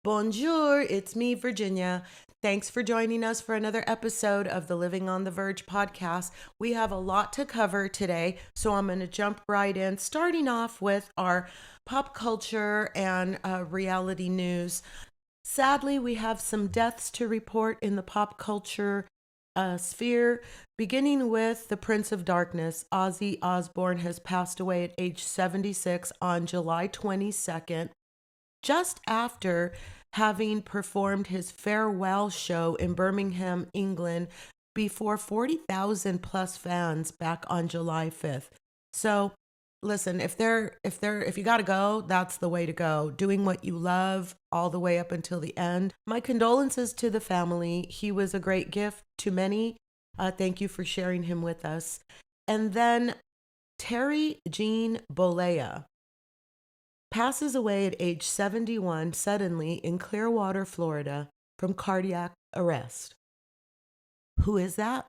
Bonjour, it's me, Virginia. Thanks for joining us for another episode of the Living on the Verge podcast. We have a lot to cover today, so I'm going to jump right in, starting off with our pop culture and reality news. Sadly, we have some deaths to report in the pop culture sphere, beginning with the Prince of Darkness. Ozzy Osbourne has passed away at age 76 on July 22nd, just after having performed his farewell show in Birmingham, England, before 40,000 plus fans back on July 5th. So, listen, if you got to go, that's the way to go. Doing what you love all the way up until the end. My condolences to the family. He was a great gift to many. Thank you for sharing him with us. And then Terry Jean Bollea passes away at age 71 suddenly in Clearwater, Florida, from cardiac arrest. Who is that?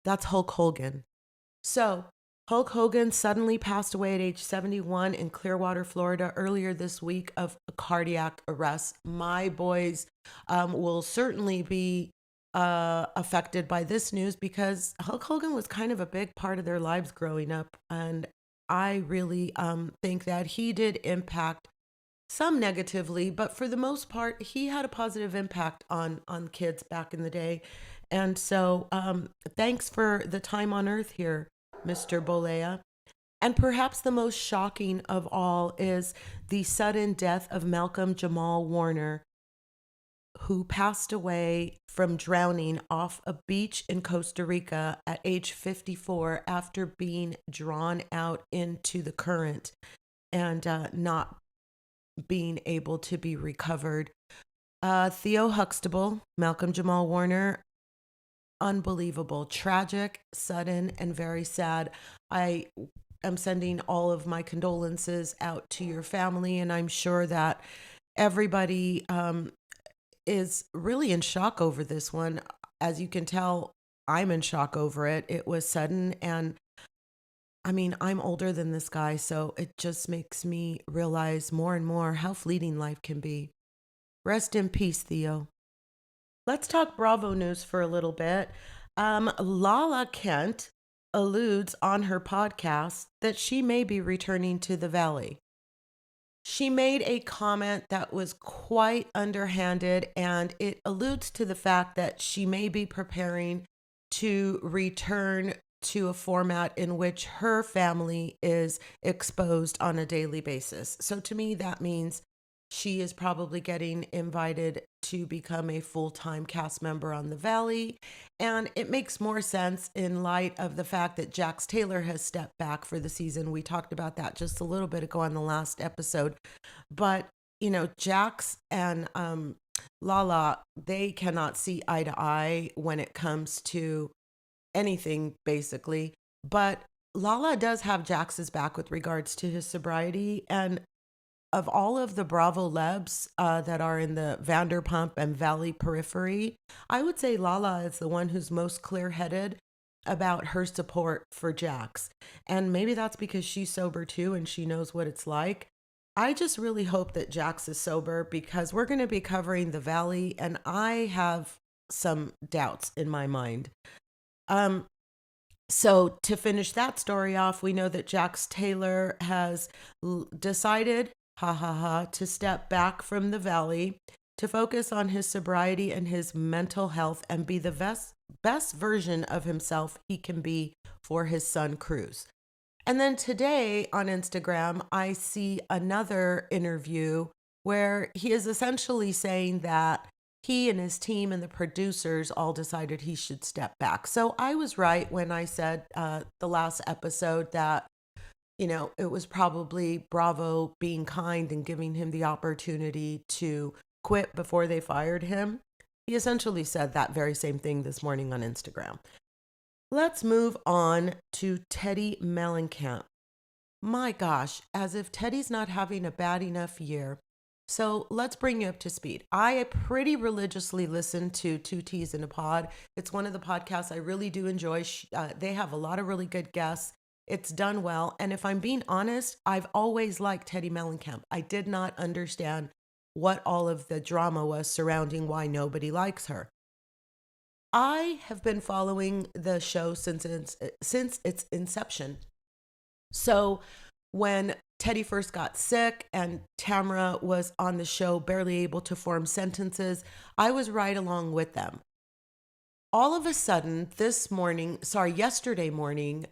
That's Hulk Hogan. So, Hulk Hogan suddenly passed away at age 71 in Clearwater, Florida, earlier this week of a cardiac arrest. My boys will certainly be affected by this news because Hulk Hogan was kind of a big part of their lives growing up. And I really think that he did impact some negatively, but for the most part, he had a positive impact on kids back in the day. And so thanks for the time on earth here, Mr. Bollea. And perhaps the most shocking of all is the sudden death of Malcolm Jamal Warner, who passed away from drowning off a beach in Costa Rica at age 54 after being drawn out into the current and not being able to be recovered. Theo Huxtable, Malcolm Jamal Warner, unbelievable, tragic, sudden, and very sad. I am sending all of my condolences out to your family, and I'm sure that everybody is really in shock over this one. As you can tell, I'm in shock over it. It was sudden, and I mean, I'm older than this guy, so it just makes me realize more and more how fleeting life can be. Rest in peace, Theo. Let's talk Bravo news for a little bit. Lala Kent alludes on her podcast that she may be returning to the Valley. She made a comment that was quite underhanded, and it alludes to the fact that she may be preparing to return to a format in which her family is exposed on a daily basis. So to me, that means she is probably getting invited to become a full-time cast member on The Valley. And it makes more sense in light of the fact that Jax Taylor has stepped back for the season. We talked about that just a little bit ago on the last episode. But, you know, Jax and Lala, they cannot see eye to eye when it comes to anything, basically. But Lala does have Jax's back with regards to his sobriety. And of all of the Bravo Lebs that are in the Vanderpump and Valley periphery, I would say Lala is the one who's most clear-headed about her support for Jax. And maybe that's because she's sober too and she knows what it's like. I just really hope that Jax is sober because we're going to be covering the Valley and I have some doubts in my mind. So to finish that story off, we know that Jax Taylor has decided to step back from the Valley to focus on his sobriety and his mental health and be the best version of himself he can be for his son, Cruz. And then today on Instagram, I see another interview where he is essentially saying that he and his team and the producers all decided he should step back. So I was right when I said the last episode that, you know, it was probably Bravo being kind and giving him the opportunity to quit before they fired him. He essentially said that very same thing this morning on Instagram. Let's move on to Teddi Mellencamp. My gosh, as if Teddy's not having a bad enough year. So let's bring you up to speed. I pretty religiously listen to Two T's in a Pod. It's one of the podcasts I really do enjoy. They have a lot of really good guests. It's done well. And if I'm being honest, I've always liked Teddi Mellencamp. I did not understand what all of the drama was surrounding why nobody likes her. I have been following the show since its inception. So when Teddi first got sick and Tamara was on the show, barely able to form sentences, I was right along with them. All of a sudden, yesterday morning,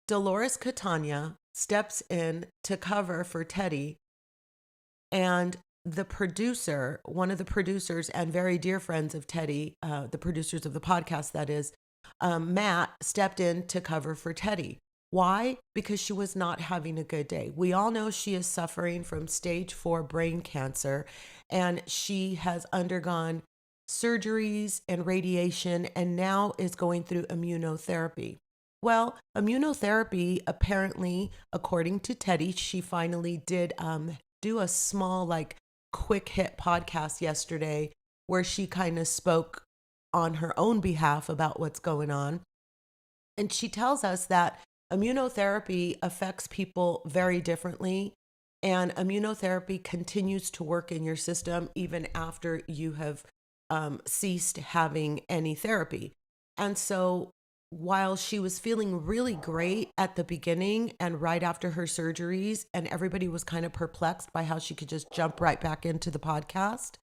Dolores Catania steps in to cover for Teddi, and the producer, one of the producers and very dear friends of Teddi, the producers of the podcast, that is, Matt, stepped in to cover for Teddi. Why? Because she was not having a good day. We all know she is suffering from stage 4 brain cancer, and she has undergone surgeries and radiation and now is going through immunotherapy. Well, immunotherapy, apparently, according to Teddi, she finally did do a small, quick hit podcast yesterday where she kind of spoke on her own behalf about what's going on. And she tells us that immunotherapy affects people very differently, and immunotherapy continues to work in your system even after you have ceased having any therapy. And so while she was feeling really great at the beginning and right after her surgeries, and everybody was kind of perplexed by how she could just jump right back into the podcast,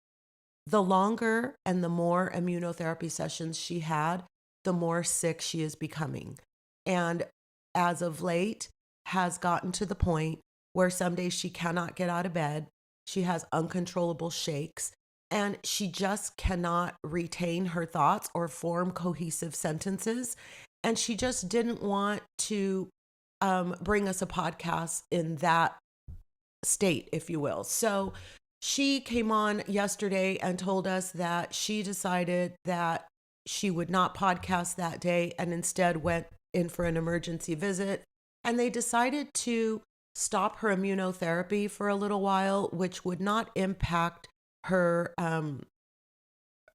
the longer and the more immunotherapy sessions she had, the more sick she is becoming. And as of late, has gotten to the point where some days she cannot get out of bed. She has uncontrollable shakes, and she just cannot retain her thoughts or form cohesive sentences. And she just didn't want to bring us a podcast in that state, if you will. So she came on yesterday and told us that she decided that she would not podcast that day and instead went in for an emergency visit. And they decided to stop her immunotherapy for a little while, which would not impact her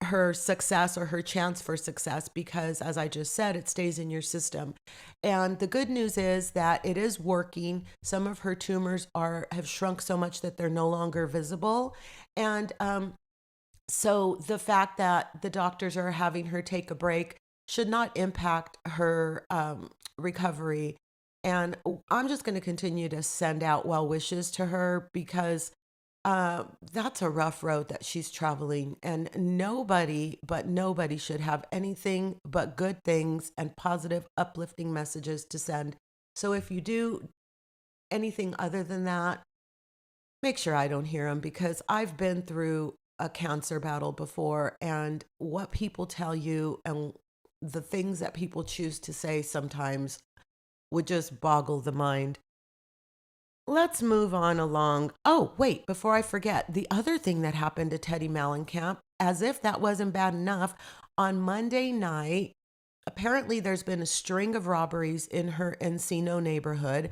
her success or her chance for success, because as I just said, it stays in your system. And the good news is that it is working. Some of her tumors have shrunk so much that they're no longer visible. And so the fact that the doctors are having her take a break should not impact her recovery. And I'm just going to continue to send out well wishes to her, because that's a rough road that she's traveling, and nobody should have anything but good things and positive, uplifting messages to send. So if you do anything other than that, make sure I don't hear them, because I've been through a cancer battle before, and what people tell you and the things that people choose to say sometimes would just boggle the mind. Let's move on along. Oh, wait, before I forget, the other thing that happened to Teddi Mellencamp, as if that wasn't bad enough, on Monday night, apparently there's been a string of robberies in her Encino neighborhood,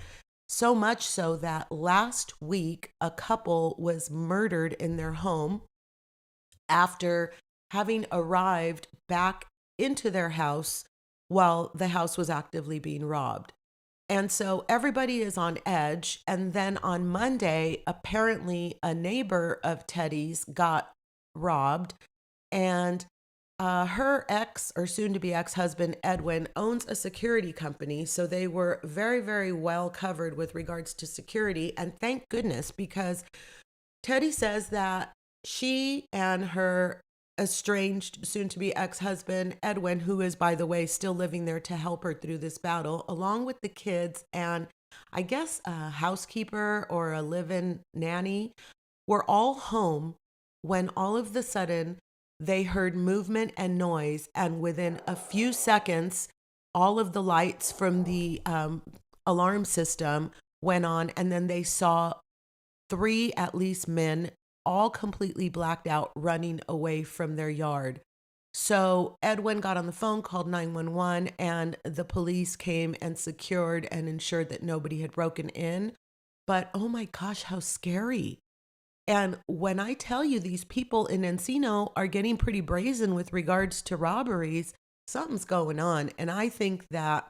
so much so that last week a couple was murdered in their home after having arrived back into their house while the house was actively being robbed. And so everybody is on edge. And then on Monday, apparently a neighbor of Teddi's got robbed. And her ex, or soon to be ex-husband, Edwin, owns a security company. So they were very, very well covered with regards to security. And thank goodness, because Teddi says that she and her estranged soon-to-be ex-husband Edwin, who is, by the way, still living there to help her through this battle, along with the kids and I guess a housekeeper or a live-in nanny, were all home when all of the sudden they heard movement and noise, and within a few seconds all of the lights from the alarm system went on, and then they saw 3 at least men, all completely blacked out, running away from their yard. So Edwin got on the phone, called 911, and the police came and secured and ensured that nobody had broken in. But oh my gosh, how scary. And when I tell you these people in Encino are getting pretty brazen with regards to robberies, something's going on. And I think that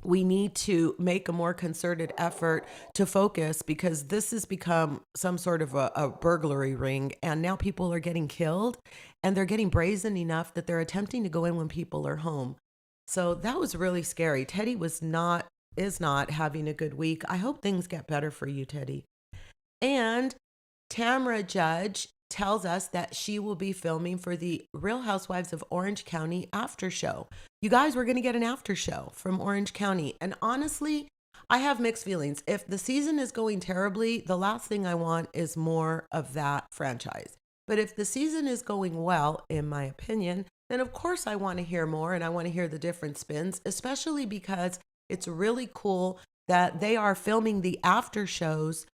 we need to make a more concerted effort to focus, because this has become some sort of a burglary ring. And now people are getting killed, and they're getting brazen enough that they're attempting to go in when people are home. So that was really scary. Teddi is not having a good week. I hope things get better for you, Teddi. And Tamra Judge tells us that she will be filming for the Real Housewives of Orange County after show. You guys, we're going to get an after show from Orange County. And honestly, I have mixed feelings. If the season is going terribly, the last thing I want is more of that franchise. But if the season is going well, in my opinion, then of course I want to hear more, and I want to hear the different spins, especially because it's really cool that they are filming the after shows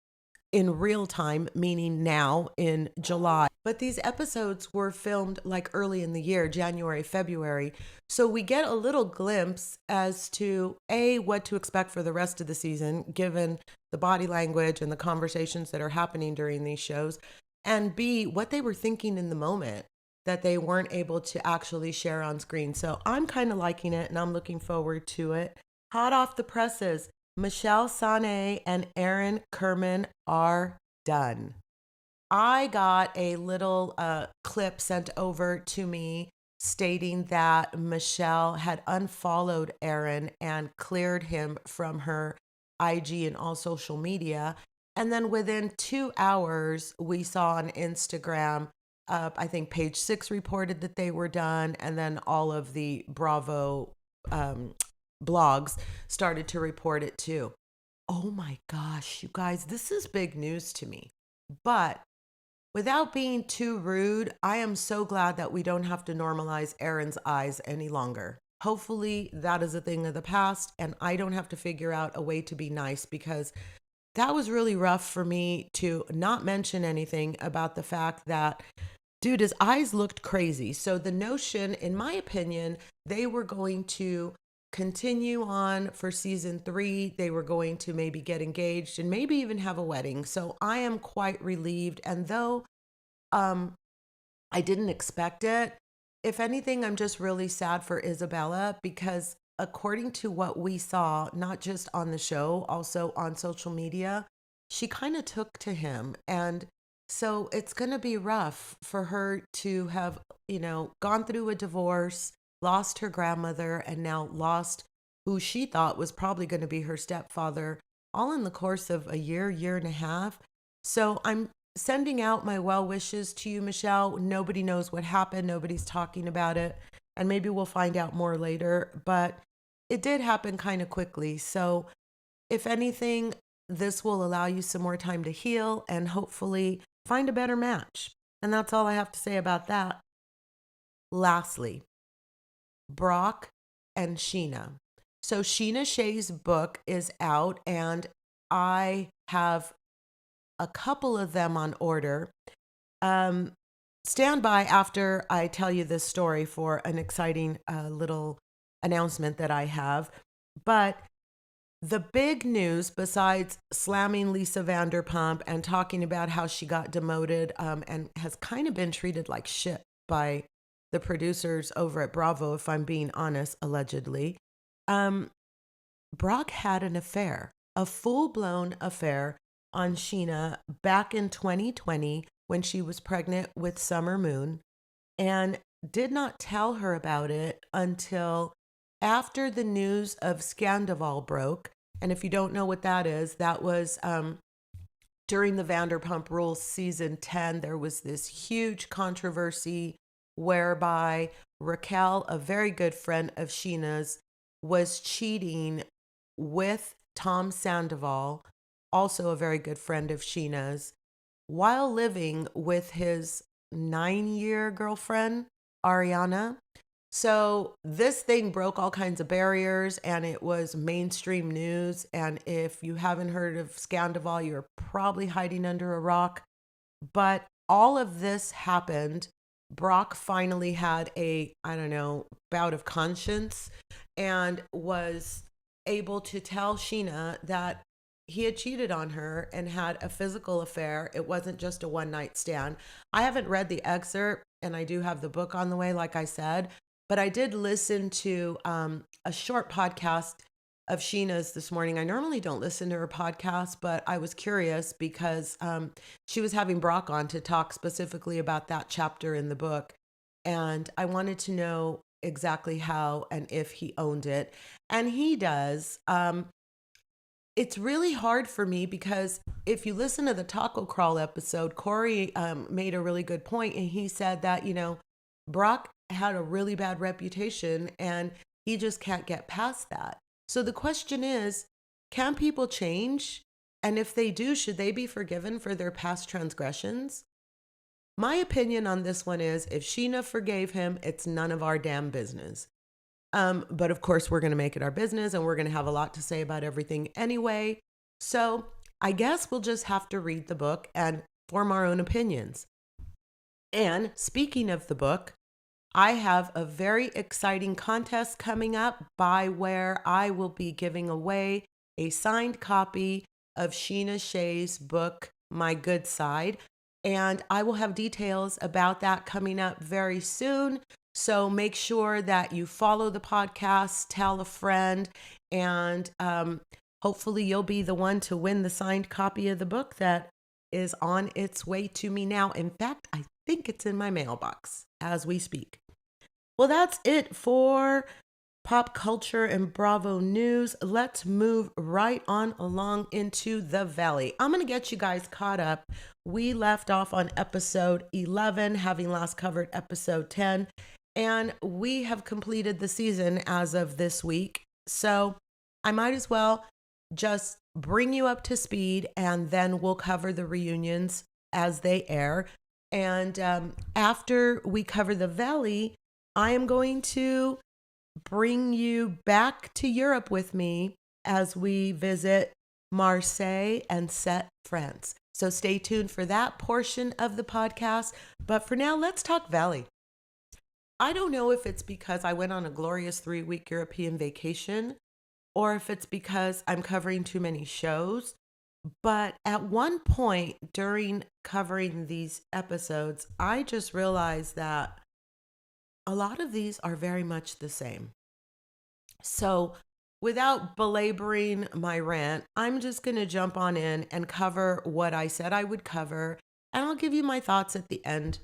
in real time, meaning now in July. But these episodes were filmed like early in the year, January, February. So we get a little glimpse as to A, what to expect for the rest of the season, given the body language and the conversations that are happening during these shows, and B, what they were thinking in the moment that they weren't able to actually share on screen. So I'm kind of liking it, and I'm looking forward to it. Hot off the presses, Michelle Sane and Aaron Kerman are done. I got a little clip sent over to me stating that Michelle had unfollowed Aaron and cleared him from her IG and all social media. And then within 2 hours, we saw on Instagram, I think Page Six reported that they were done. And then all of the Bravo blogs started to report it too. Oh my gosh, you guys, this is big news to me. But without being too rude, I am so glad that we don't have to normalize Aaron's eyes any longer. Hopefully that is a thing of the past, and I don't have to figure out a way to be nice, because that was really rough for me to not mention anything about the fact that, dude, his eyes looked crazy. So the notion, in my opinion, they were going to continue on for season 3. They were going to maybe get engaged and maybe even have a wedding. So I am quite relieved. And though I didn't expect it, if anything, I'm just really sad for Isabella, because according to what we saw, not just on the show, also on social media, she kind of took to him. And so it's going to be rough for her to have, gone through a divorce, lost her grandmother, and now lost who she thought was probably going to be her stepfather, all in the course of a year and a half. So I'm sending out my well wishes to you, Michelle. Nobody knows what happened. Nobody's talking about it. And maybe we'll find out more later. But it did happen kind of quickly. So if anything, this will allow you some more time to heal and hopefully find a better match. And that's all I have to say about that. Lastly, Brock and Scheana. So Scheana Shay's book is out, and I have a couple of them on order. Stand by after I tell you this story for an exciting little announcement that I have. But the big news, besides slamming Lisa Vanderpump and talking about how she got demoted and has kind of been treated like shit by the producers over at Bravo, if I'm being honest, allegedly, Brock had an affair, a full-blown affair on Scheana back in 2020 when she was pregnant with Summer Moon, and did not tell her about it until after the news of Scandival broke. And if you don't know what that is, that was during the Vanderpump Rules season 10, there was this huge controversy whereby Raquel, a very good friend of Scheana's, was cheating with Tom Sandoval, also a very good friend of Scheana's, while living with his 9-year girlfriend, Ariana. So this thing broke all kinds of barriers, and it was mainstream news. And if you haven't heard of Scandival, you're probably hiding under a rock. But all of this happened. Brock finally had a, bout of conscience and was able to tell Scheana that he had cheated on her and had a physical affair. It wasn't just a one-night stand. I haven't read the excerpt, and I do have the book on the way, like I said, but I did listen to a short podcast of Scheana's this morning. I normally don't listen to her podcast, but I was curious because she was having Brock on to talk specifically about that chapter in the book. And I wanted to know exactly how and if he owned it. And he does. It's really hard for me because if you listen to the Taco Crawl episode, Corey made a really good point, and he said that, Brock had a really bad reputation and he just can't get past that. So the question is, can people change? And if they do, should they be forgiven for their past transgressions? My opinion on this one is, if Scheana forgave him, it's none of our damn business. But of course, we're going to make it our business, and we're going to have a lot to say about everything anyway. So I guess we'll just have to read the book and form our own opinions. And speaking of the book, I have a very exciting contest coming up by where I will be giving away a signed copy of Scheana Shay's book, My Good Side. And I will have details about that coming up very soon. So make sure that you follow the podcast, tell a friend, and hopefully you'll be the one to win the signed copy of the book that is on its way to me now. In fact, I think it's in my mailbox as we speak. Well, that's it for pop culture and Bravo news. Let's move right on along into the Valley. I'm going to get you guys caught up. We left off on episode 11, having last covered episode 10. And we have completed the season as of this week. So I might as well just bring you up to speed, and then we'll cover the reunions as they air. And after we cover the Valley, I am going to bring you back to Europe with me as we visit Marseille and Sete, France. So stay tuned for that portion of the podcast. But for now, let's talk Valley. I don't know if it's because I went on a glorious 3-week European vacation or if it's because I'm covering too many shows. But at one point during covering these episodes, I just realized that a lot of these are very much the same. So without belaboring my rant, I'm just going to jump on in and cover what I said I would cover. And I'll give you my thoughts at the end.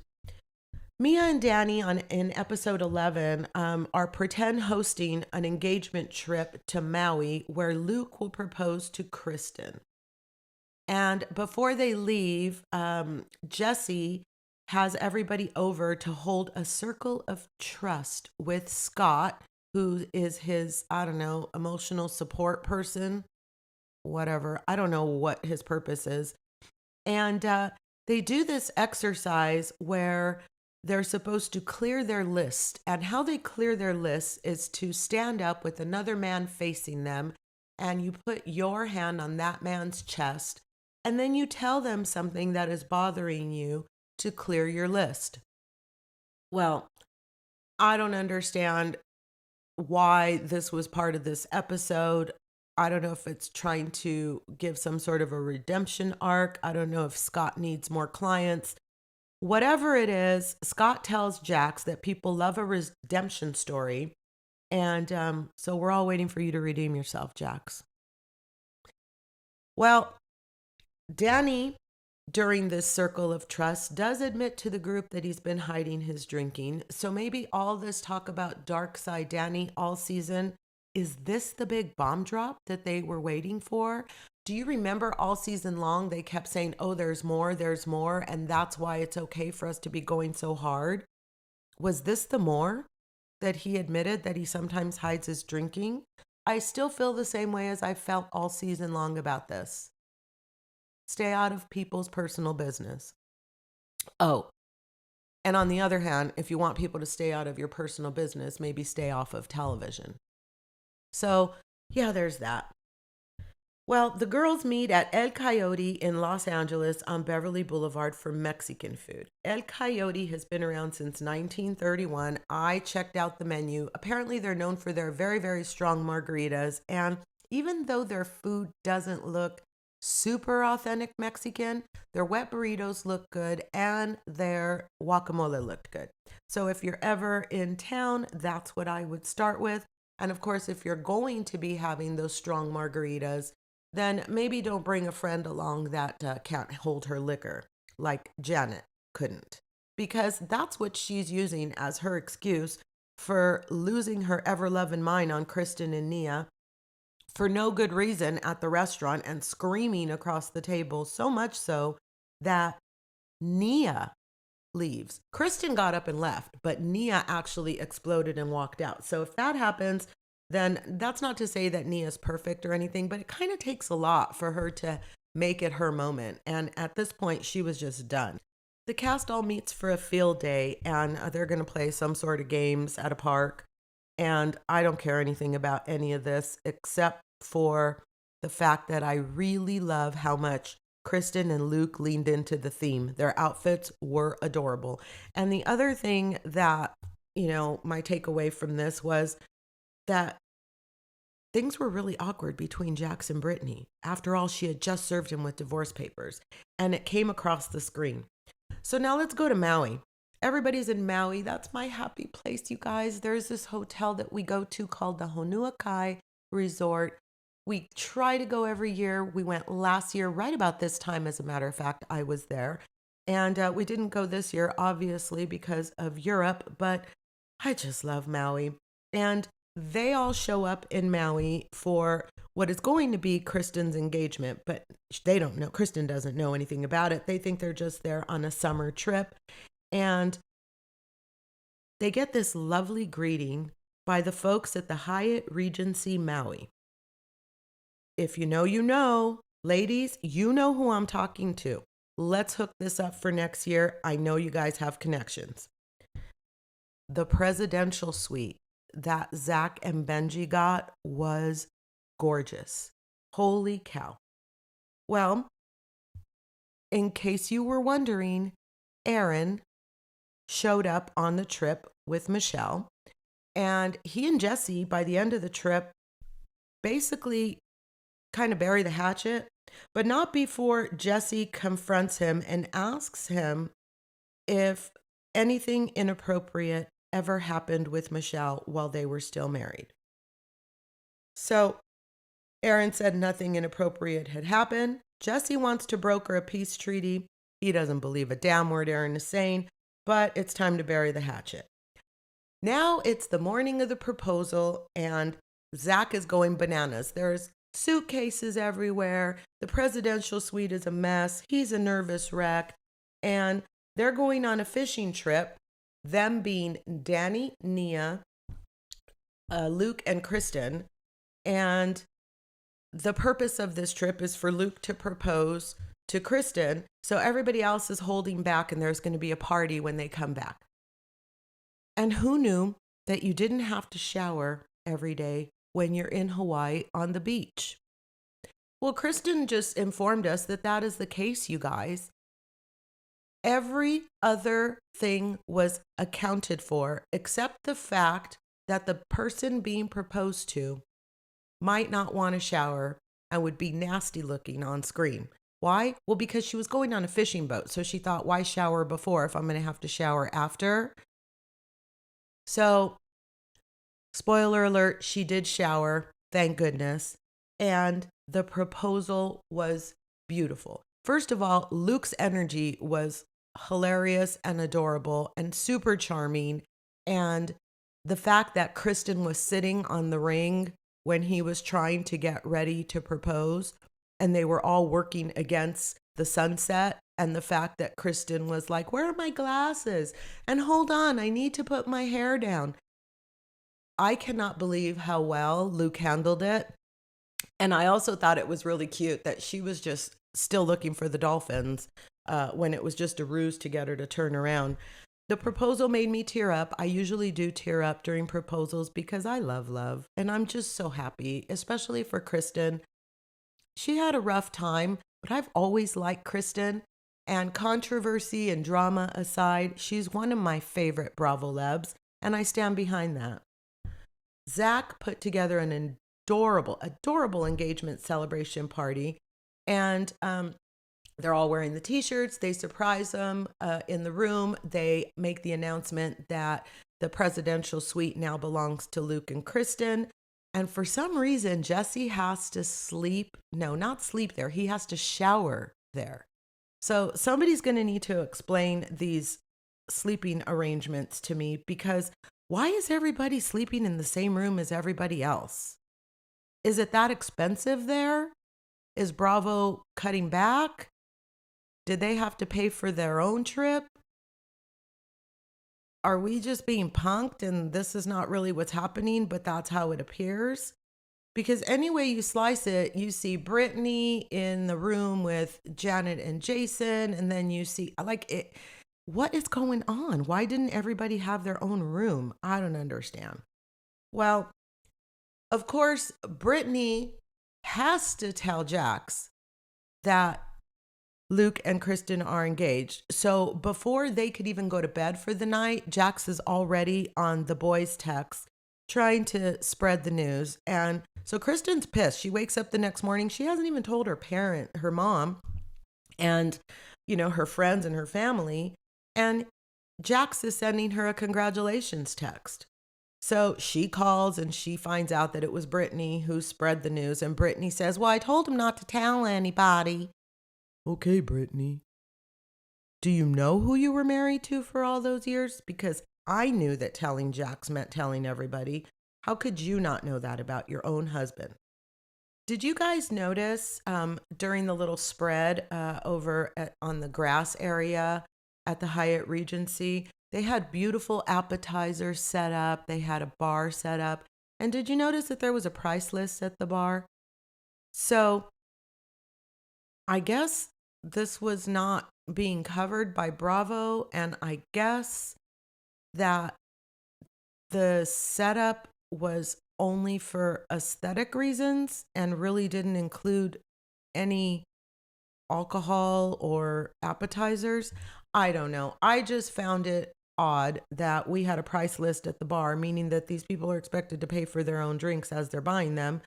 Mia and Danny in episode 11 are pretend hosting an engagement trip to Maui where Luke will propose to Kristen. And before they leave, Jesse has everybody over to hold a circle of trust with Scott, who is his, emotional support person, whatever. I don't know what his purpose is. And they do this exercise where they're supposed to clear their list. And how they clear their list is to stand up with another man facing them, and you put your hand on that man's chest, and then you tell them something that is bothering you to clear your list. Well, I don't understand why this was part of this episode. I don't know if it's trying to give some sort of a redemption arc. I don't know if Scott needs more clients. Whatever it is, Scott tells Jax that people love a redemption story. And so we're all waiting for you to redeem yourself, Jax. Well, Danny, during this circle of trust, does admit to the group that he's been hiding his drinking. So maybe all this talk about dark side Danny all season, is this the big bomb drop that they were waiting for? Do you remember all season long they kept saying, oh, there's more, and that's why it's okay for us to be going so hard? Was this the more that he admitted that he sometimes hides his drinking? I still feel the same way as I felt all season long about this. Stay out of people's personal business. Oh, and on the other hand, if you want people to stay out of your personal business, maybe stay off of television. So, yeah, there's that. Well, the girls meet at El Coyote in Los Angeles on Beverly Boulevard for Mexican food. El Coyote has been around since 1931. I checked out the menu. Apparently, they're known for their very, very strong margaritas. And even though their food doesn't look super authentic Mexican, their wet burritos look good and their guacamole looked good. So if you're ever in town, that's what I would start with. And of course, if you're going to be having those strong margaritas, then maybe don't bring a friend along that can't hold her liquor, like Janet couldn't, because that's what she's using as her excuse for losing her ever loving mind on Kristen and Nia for no good reason at the restaurant and screaming across the table, so much so that Nia leaves. Kristen got up and left, but Nia actually exploded and walked out. So if that happens, then that's not to say that Nia's perfect or anything, but it kind of takes a lot for her to make it her moment. And at this point, she was just done. The cast all meets for a field day, and they're going to play some sort of games at a park. And I don't care anything about any of this except for the fact that I really love how much Kristen and Luke leaned into the theme. Their outfits were adorable. And the other thing that, my takeaway from this was that things were really awkward between Jax and Brittany. After all, she had just served him with divorce papers, and it came across the screen. So now let's go to Maui. Everybody's in Maui. That's my happy place, you guys. There's this hotel that we go to called the Honua Kai Resort. We try to go every year. We went last year, right about this time, as a matter of fact, I was there. And we didn't go this year, obviously, because of Europe, but I just love Maui. And they all show up in Maui for what is going to be Kristen's engagement, but they don't know. Kristen doesn't know anything about it. They think they're just there on a summer trip. And they get this lovely greeting by the folks at the Hyatt Regency Maui. If you know, you know. Ladies, you know who I'm talking to. Let's hook this up for next year. I know you guys have connections. The presidential suite that Zach and Benji got was gorgeous. Holy cow. Well, in case you were wondering, Aaron showed up on the trip with Michelle, and he and Jesse, by the end of the trip, basically kind of bury the hatchet, but not before Jesse confronts him and asks him if anything inappropriate ever happened with Michelle while they were still married. So Aaron said nothing inappropriate had happened. Jesse wants to broker a peace treaty. He doesn't believe a damn word Aaron is saying, but it's time to bury the hatchet. Now it's the morning of the proposal, and Zach is going bananas. There's suitcases everywhere. The presidential suite is a mess. He's a nervous wreck. And they're going on a fishing trip, them being Danny, Nia, Luke, and Kristen. And the purpose of this trip is for Luke to propose to Kristen. So everybody else is holding back, and there's going to be a party when they come back. And who knew that you didn't have to shower every day when you're in Hawaii on the beach? Well, Kristen just informed us that that is the case, you guys. Every other thing was accounted for except the fact that the person being proposed to might not want to shower and would be nasty looking on screen. Why? Well, because she was going on a fishing boat. So she thought, why shower before if I'm going to have to shower after? So, spoiler alert, she did shower, thank goodness. And the proposal was beautiful. First of all, Luke's energy was hilarious and adorable and super charming. And the fact that Kristen was sitting on the ring when he was trying to get ready to propose, and they were all working against the sunset, and the fact that Kristen was like, where are my glasses? And hold on, I need to put my hair down. I cannot believe how well Luke handled it. And I also thought it was really cute that she was just still looking for the dolphins when it was just a ruse to get her to turn around. The proposal made me tear up. I usually do tear up during proposals because I love love. And I'm just so happy, especially for Kristen. She had a rough time, but I've always liked Kristen. And controversy and drama aside, she's one of my favorite Bravo Lebs, and I stand behind that. Zach put together an adorable engagement celebration party, and they're all wearing the t-shirts. They surprise them in the room. They make the announcement that The presidential suite now belongs to Luke and Kristen. And for some reason, Jesse has to sleep. No, not sleep there. He has to shower there. So somebody's going to need to explain these sleeping arrangements to me, because why is everybody sleeping in the same room as everybody else? Is it that expensive there? Is Bravo cutting back? Did they have to pay for their own trip? Are we just being punked and this is not really what's happening, but that's how it appears? Because any way you slice it, you see Brittany in the room with Janet and Jason, and then you see, like, it. What is going on? Why didn't everybody have their own room? I don't understand. Well, of course, Brittany has to tell Jax that Luke and Kristen are engaged. So before they could even go to bed for the night, Jax is already on the boys' text trying to spread the news. And so Kristen's pissed. She wakes up the next morning. She hasn't even told her mom, and, her friends and her family. And Jax is sending her a congratulations text. So she calls and she finds out that it was Brittany who spread the news. And Brittany says, well, I told him not to tell anybody. Okay, Brittany. Do you know who you were married to for all those years? Because I knew that telling Jax meant telling everybody. How could you not know that about your own husband? Did you guys notice during the little spread on the grass area at the Hyatt Regency, they had beautiful appetizers set up. They had a bar set up. And did you notice that there was a price list at the bar? So I guess this was not being covered by Bravo. And I guess that the setup was only for aesthetic reasons and really didn't include any alcohol or appetizers. I don't know. I just found it odd that we had a price list at the bar, meaning that these people are expected to pay for their own drinks as they're buying them.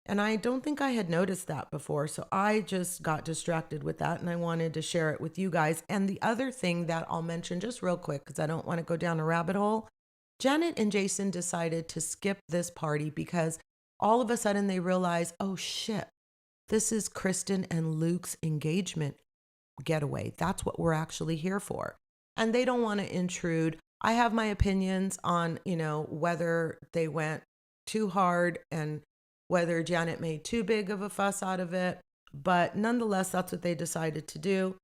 And I don't think I had noticed that before. So I just got distracted with that and I wanted to share it with you guys. And the other thing that I'll mention just real quick, because I don't want to go down a rabbit hole, Janet and Jason decided to skip this party because all of a sudden they realized, oh shit, this is Kristen and Luke's engagement getaway. That's what we're actually here for. And they don't want to intrude. I have my opinions on, whether they went too hard and whether Janet made too big of a fuss out of it. But nonetheless, that's what they decided to do.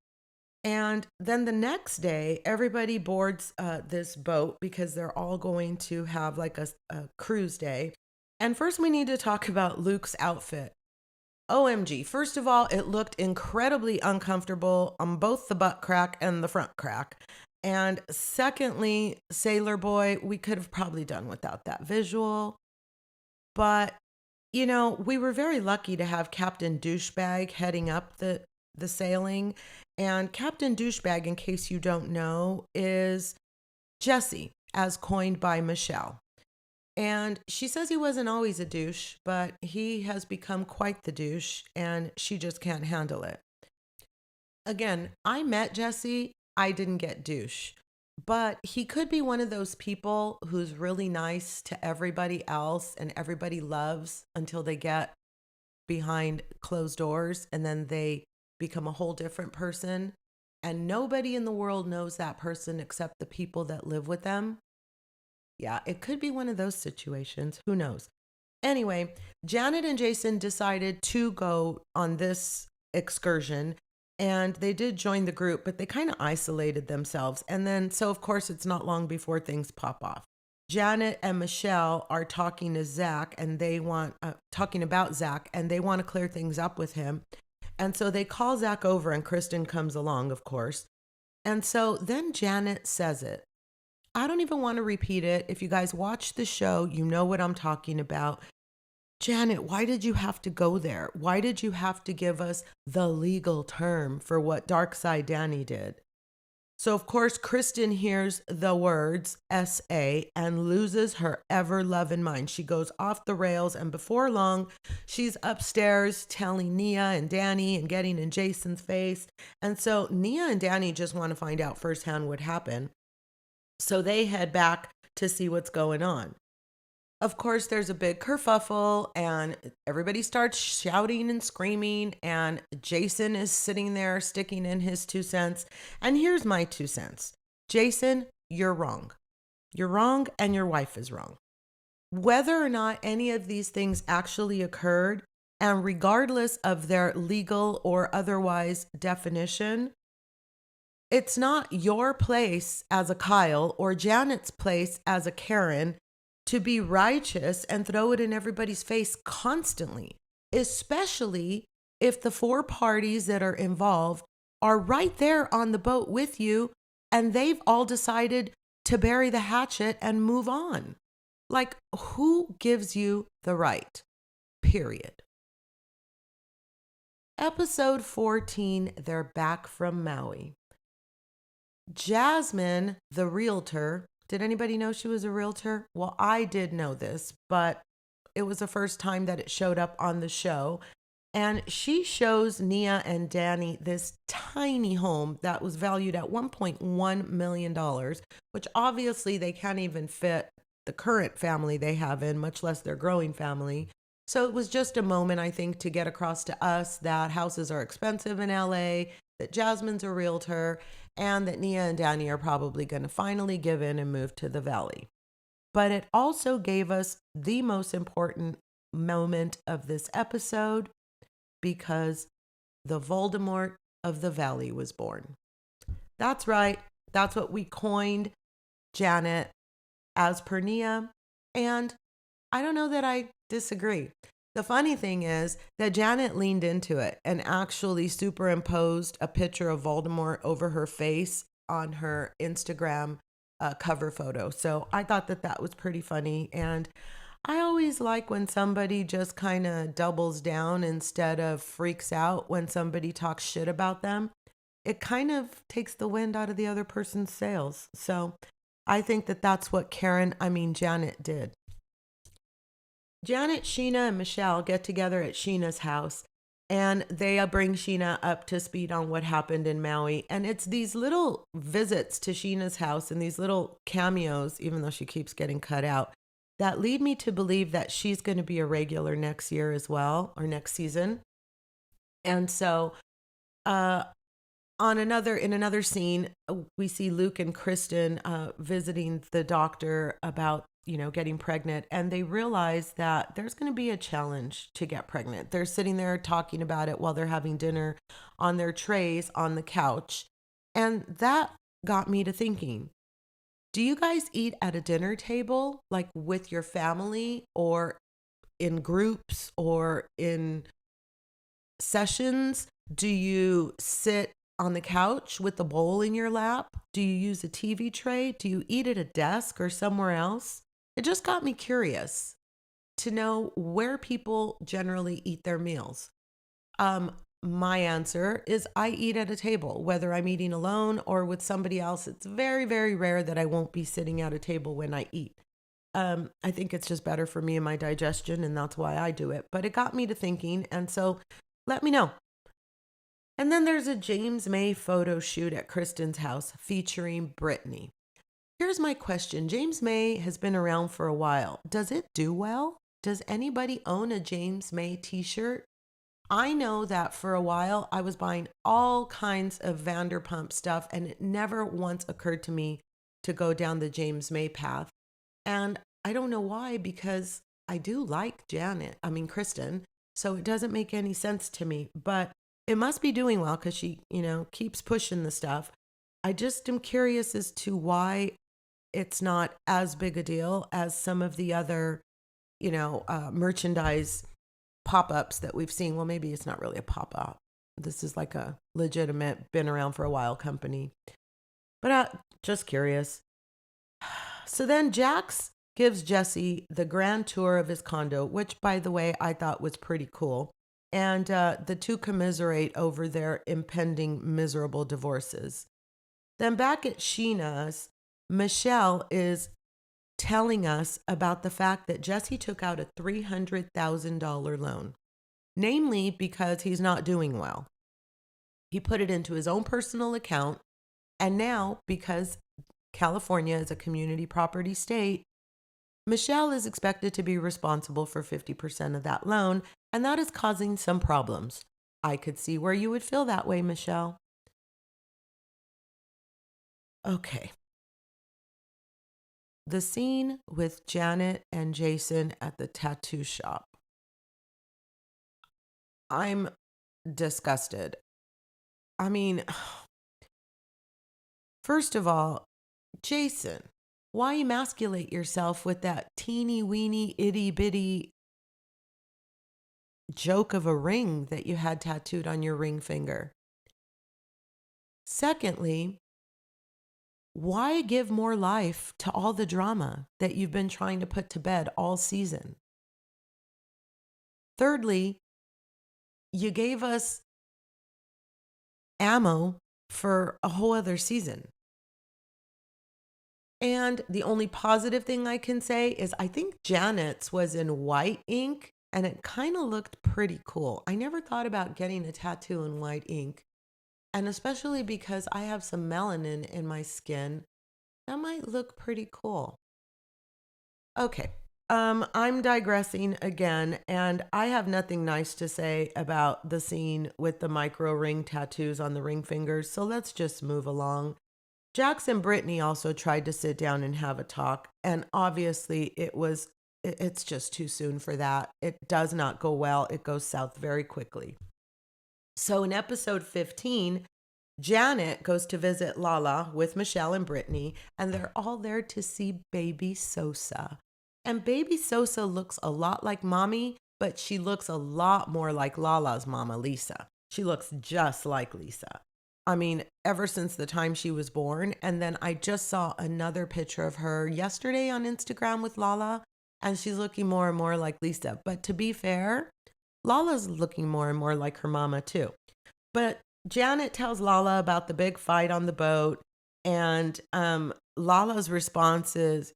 And then the next day, everybody boards this boat because they're all going to have like a cruise day. And first we need to talk about Luke's outfit. OMG. First of all, it looked incredibly uncomfortable on both the butt crack and the front crack. And secondly, Sailor Boy, we could have probably done without that visual. But, we were very lucky to have Captain Douchebag heading up the sailing. And Captain Douchebag, in case you don't know, is Jesse, as coined by Michelle. And she says he wasn't always a douche, but he has become quite the douche, and she just can't handle it. Again, I met Jesse. I didn't get douche, but he could be one of those people who's really nice to everybody else and everybody loves until they get behind closed doors and then they become a whole different person. And nobody in the world knows that person except the people that live with them. Yeah, it could be one of those situations. Who knows? Anyway, Janet and Jason decided to go on this excursion, and they did join the group, but they kind of isolated themselves. And then, so of course, it's not long before things pop off. Janet and Michelle are talking to Zach, and they want talking about Zach, and they want to clear things up with him. And so they call Zach over, and Kristen comes along, of course. And so then Janet says it. I don't even want to repeat it. If you guys watch the show, you know what I'm talking about. Janet, why did you have to go there? Why did you have to give us the legal term for what Darkside Danny did? So, of course, Kristen hears the words S.A. and loses her ever-loving mind. She goes off the rails, and before long, she's upstairs telling Nia and Danny and getting in Jason's face. And so Nia and Danny just want to find out firsthand what happened. So they head back to see what's going on. Of course, there's a big kerfuffle and everybody starts shouting and screaming. And Jason is sitting there sticking in his 2 cents. And here's my 2 cents. Jason, you're wrong. You're wrong and your wife is wrong. Whether or not any of these things actually occurred, and regardless of their legal or otherwise definition, it's not your place as a Kyle or Janet's place as a Karen to be righteous and throw it in everybody's face constantly, especially if the 4 parties that are involved are right there on the boat with you and they've all decided to bury the hatchet and move on. Like, who gives you the right? Period. Episode 14, they're back from Maui. Jasmine, the realtor, did anybody know she was a realtor? Well, I did know this, but it was the first time that it showed up on the show. And she shows Nia and Danny this tiny home that was valued at $1.1 million, which obviously they can't even fit the current family they have in, much less their growing family. So it was just a moment, I think, to get across to us that houses are expensive in LA, that Jasmine's a realtor, and that Nia and Danny are probably going to finally give in and move to the valley. But it also gave us the most important moment of this episode, because the Voldemort of the valley was born. That's right. That's what we coined Janet as per Nia. And I don't know that I disagree. The funny thing is that Janet leaned into it and actually superimposed a picture of Voldemort over her face on her Instagram cover photo. So I thought that that was pretty funny. And I always like when somebody just kind of doubles down instead of freaks out when somebody talks shit about them. It kind of takes the wind out of the other person's sails. So I think that that's what Janet did. Janet, Scheana, and Michelle get together at Scheana's house, and they bring Scheana up to speed on what happened in Maui. And it's these little visits to Scheana's house and these little cameos, even though she keeps getting cut out, that lead me to believe that she's going to be a regular next year as well, or next season. And so in another scene, we see Luke and Kristen visiting the doctor about, getting pregnant. And they realize that there's going to be a challenge to get pregnant. They're sitting there talking about it while they're having dinner on their trays on the couch. And that got me to thinking, do you guys eat at a dinner table, like with your family, or in groups, or in sessions? Do you sit on the couch with a bowl in your lap? Do you use a TV tray? Do you eat at a desk or somewhere else? It just got me curious to know where people generally eat their meals. My answer is I eat at a table, whether I'm eating alone or with somebody else. It's very, very rare that I won't be sitting at a table when I eat. I think it's just better for me and my digestion, and that's why I do it. But it got me to thinking, and so let me know. And then there's a James May photo shoot at Kristen's house featuring Brittany. Here's my question. James May has been around for a while. Does it do well? Does anybody own a James May t-shirt? I know that for a while I was buying all kinds of Vanderpump stuff, and it never once occurred to me to go down the James May path. And I don't know why, because I do like Kristen, so it doesn't make any sense to me, but it must be doing well because she, keeps pushing the stuff. I just am curious as to why it's not as big a deal as some of the other, merchandise pop-ups that we've seen. Well, maybe it's not really a pop-up. This is like a legitimate, been around for a while company. But just curious. So then Jax gives Jesse the grand tour of his condo, which, by the way, I thought was pretty cool. And the two commiserate over their impending miserable divorces. Then back at Scheana's, Michelle is telling us about the fact that Jesse took out a $300,000 loan, namely because he's not doing well. He put it into his own personal account, and now because California is a community property state, Michelle is expected to be responsible for 50% of that loan, and that is causing some problems. I could see where you would feel that way, Michelle. Okay. The scene with Janet and Jason at the tattoo shop. I'm disgusted. I mean, first of all, Jason, why emasculate yourself with that teeny weeny itty bitty joke of a ring that you had tattooed on your ring finger? Secondly, why give more life to all the drama that you've been trying to put to bed all season? Thirdly, you gave us ammo for a whole other season. And the only positive thing I can say is I think Janet's was in white ink and it kind of looked pretty cool. I never thought about getting a tattoo in white ink. And especially because I have some melanin in my skin, that might look pretty cool. Okay. I'm digressing again, and I have nothing nice to say about the scene with the micro ring tattoos on the ring fingers, so let's just move along. Jax and Brittany also tried to sit down and have a talk, and obviously it's just too soon for that. It does not go well. It goes south very quickly. So in episode 15, Janet goes to visit Lala with Michelle and Brittany, and they're all there to see baby Sosa. And baby Sosa looks a lot like mommy, but she looks a lot more like Lala's mama, Lisa. She looks just like Lisa. I mean, ever since the time she was born. And then I just saw another picture of her yesterday on Instagram with Lala, and she's looking more and more like Lisa. But to be fair, Lala's looking more and more like her mama too. But Janet tells Lala about the big fight on the boat, and Lala's response is,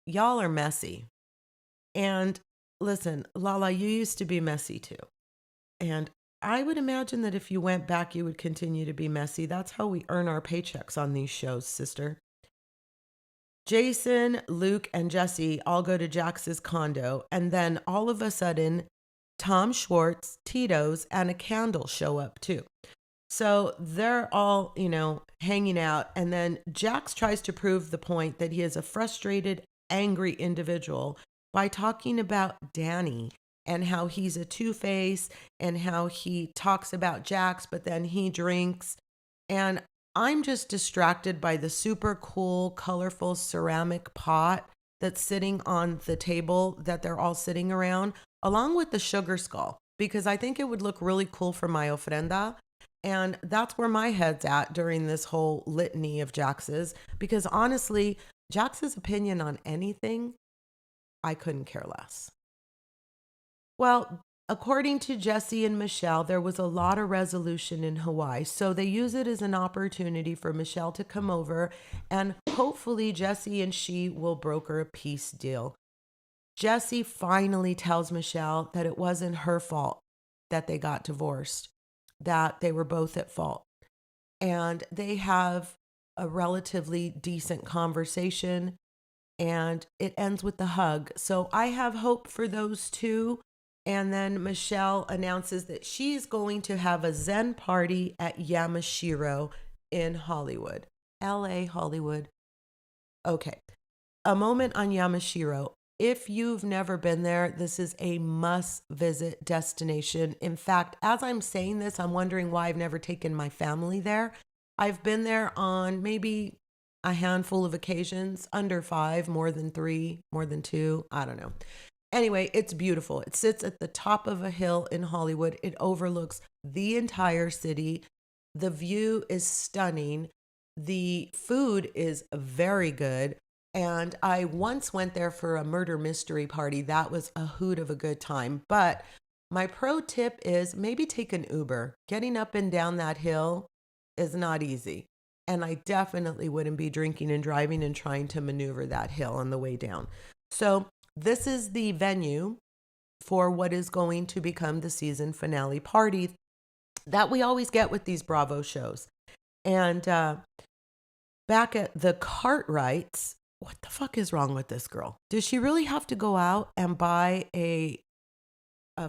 y'all are messy. And listen, Lala, you used to be messy too. And I would imagine that if you went back, you would continue to be messy. That's how we earn our paychecks on these shows, sister. Jason, Luke, and Jesse all go to Jax's condo, and then all of a sudden, Tom Schwartz, Tito's, and a candle show up too. So they're all, hanging out. And then Jax tries to prove the point that he is a frustrated, angry individual by talking about Danny and how he's a two-face and how he talks about Jax, but then he drinks. And I'm just distracted by the super cool, colorful ceramic pot that's sitting on the table that they're all sitting around, along with the sugar skull, because I think it would look really cool for my ofrenda. And that's where my head's at during this whole litany of Jax's, because honestly, Jax's opinion on anything, I couldn't care less. Well, according to Jesse and Michelle, there was a lot of resolution in Hawaii, so they use it as an opportunity for Michelle to come over, and hopefully Jesse and she will broker a peace deal. Jesse finally tells Michelle that it wasn't her fault that they got divorced, that they were both at fault. And they have a relatively decent conversation, and it ends with the hug. So I have hope for those two. And then Michelle announces that she's going to have a Zen party at Yamashiro in Hollywood, LA, Hollywood. Okay, a moment on Yamashiro. If you've never been there, this is a must-visit destination. In fact, as I'm saying this, I'm wondering why I've never taken my family there. I've been there on maybe a handful of occasions, under 5, more than 3, more than 2, I don't know. Anyway, it's beautiful. It sits at the top of a hill in Hollywood. It overlooks the entire city. The view is stunning. The food is very good. And I once went there for a murder mystery party. That was a hoot of a good time. But my pro tip is maybe take an Uber. Getting up and down that hill is not easy. And I definitely wouldn't be drinking and driving and trying to maneuver that hill on the way down. So this is the venue for what is going to become the season finale party that we always get with these Bravo shows. And back at the Cartwrights, what the fuck is wrong with this girl? Does she really have to go out and buy a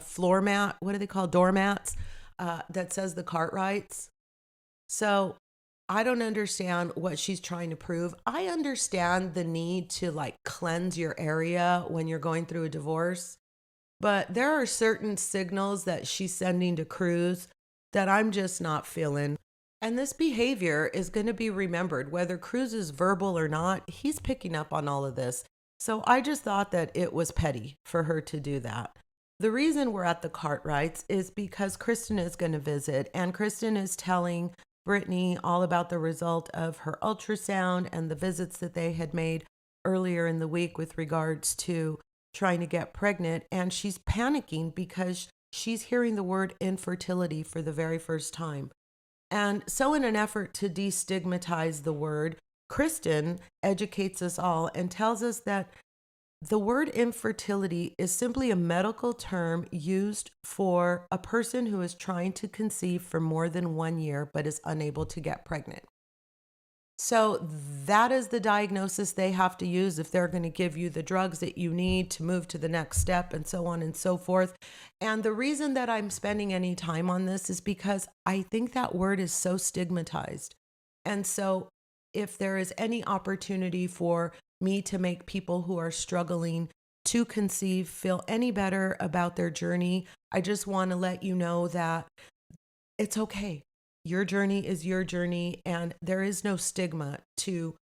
floor mat? What do they call doormats? That says the Cartwrights. So I don't understand what she's trying to prove. I understand the need to like cleanse your area when you're going through a divorce, but there are certain signals that she's sending to Cruz that I'm just not feeling. And this behavior is going to be remembered, whether Cruz is verbal or not. He's picking up on all of this. So I just thought that it was petty for her to do that. The reason we're at the Cartwrights is because Kristen is going to visit, and Kristen is telling Brittany all about the result of her ultrasound and the visits that they had made earlier in the week with regards to trying to get pregnant. And she's panicking because she's hearing the word infertility for the very first time. And so in an effort to destigmatize the word, Kristen educates us all and tells us that the word infertility is simply a medical term used for a person who is trying to conceive for more than 1 year but is unable to get pregnant. So that is the diagnosis they have to use if they're going to give you the drugs that you need to move to the next step and so on and so forth. And the reason that I'm spending any time on this is because I think that word is so stigmatized. And so if there is any opportunity for me to make people who are struggling to conceive feel any better about their journey, I just want to let you know that it's okay. Your journey is your journey, and there is no stigma to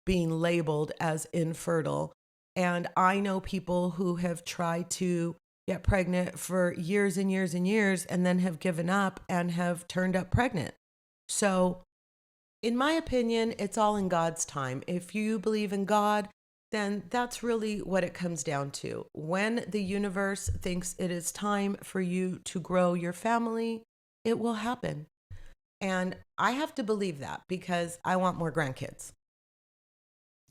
being labeled as infertile. And I know people who have tried to get pregnant for years and years and years and then have given up and have turned up pregnant. So in my opinion, it's all in God's time. If you believe in God, then that's really what it comes down to. When the universe thinks it is time for you to grow your family, it will happen. And I have to believe that because I want more grandkids.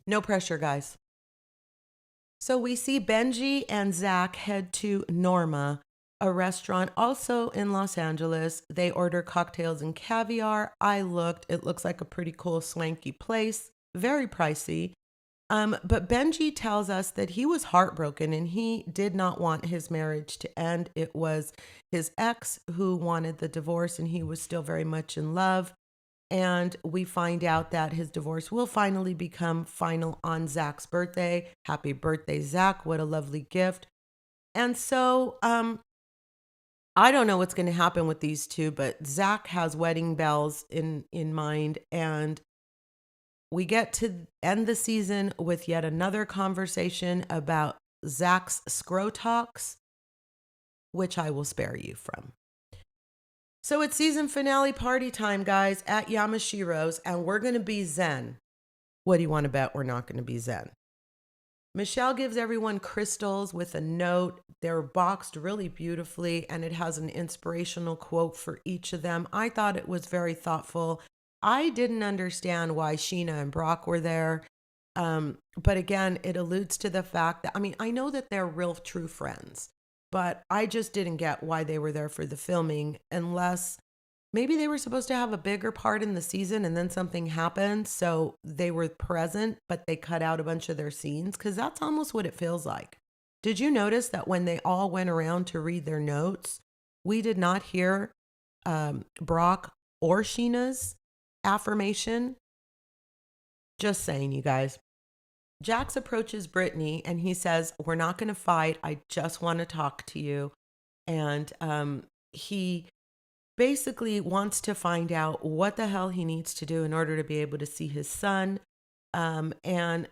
No pressure, guys. So we see Benji and Zach head to Norma, a restaurant also in Los Angeles. They order cocktails and caviar. It looks like a pretty cool, swanky place, very pricey. But Benji tells us that he was heartbroken and he did not want his marriage to end. It was his ex who wanted the divorce and he was still very much in love. And we find out that his divorce will finally become final on Zach's birthday. Happy birthday, Zach. What a lovely gift. And so I don't know what's going to happen with these two, but Zach has wedding bells in mind. And we get to end the season with yet another conversation about Zach's scrotox, which I will spare you from. So it's season finale party time, guys, at Yamashiros, and we're going to be Zen. What do you want to bet we're not going to be Zen? Michelle gives everyone crystals with a note. They're boxed really beautifully, and it has an inspirational quote for each of them. I thought it was very thoughtful. I didn't understand why Scheana and Brock were there. But again, it alludes to the fact that, I know that they're real true friends, but I just didn't get why they were there for the filming unless maybe they were supposed to have a bigger part in the season and then something happened. So they were present, but they cut out a bunch of their scenes because that's almost what it feels like. Did you notice that when they all went around to read their notes, we did not hear Brock or Scheana's affirmation? Just saying, you guys. Jax approaches Brittany and he says, "We're not going to fight. I just want to talk to you." And he basically wants to find out what the hell he needs to do in order to be able to see his son. And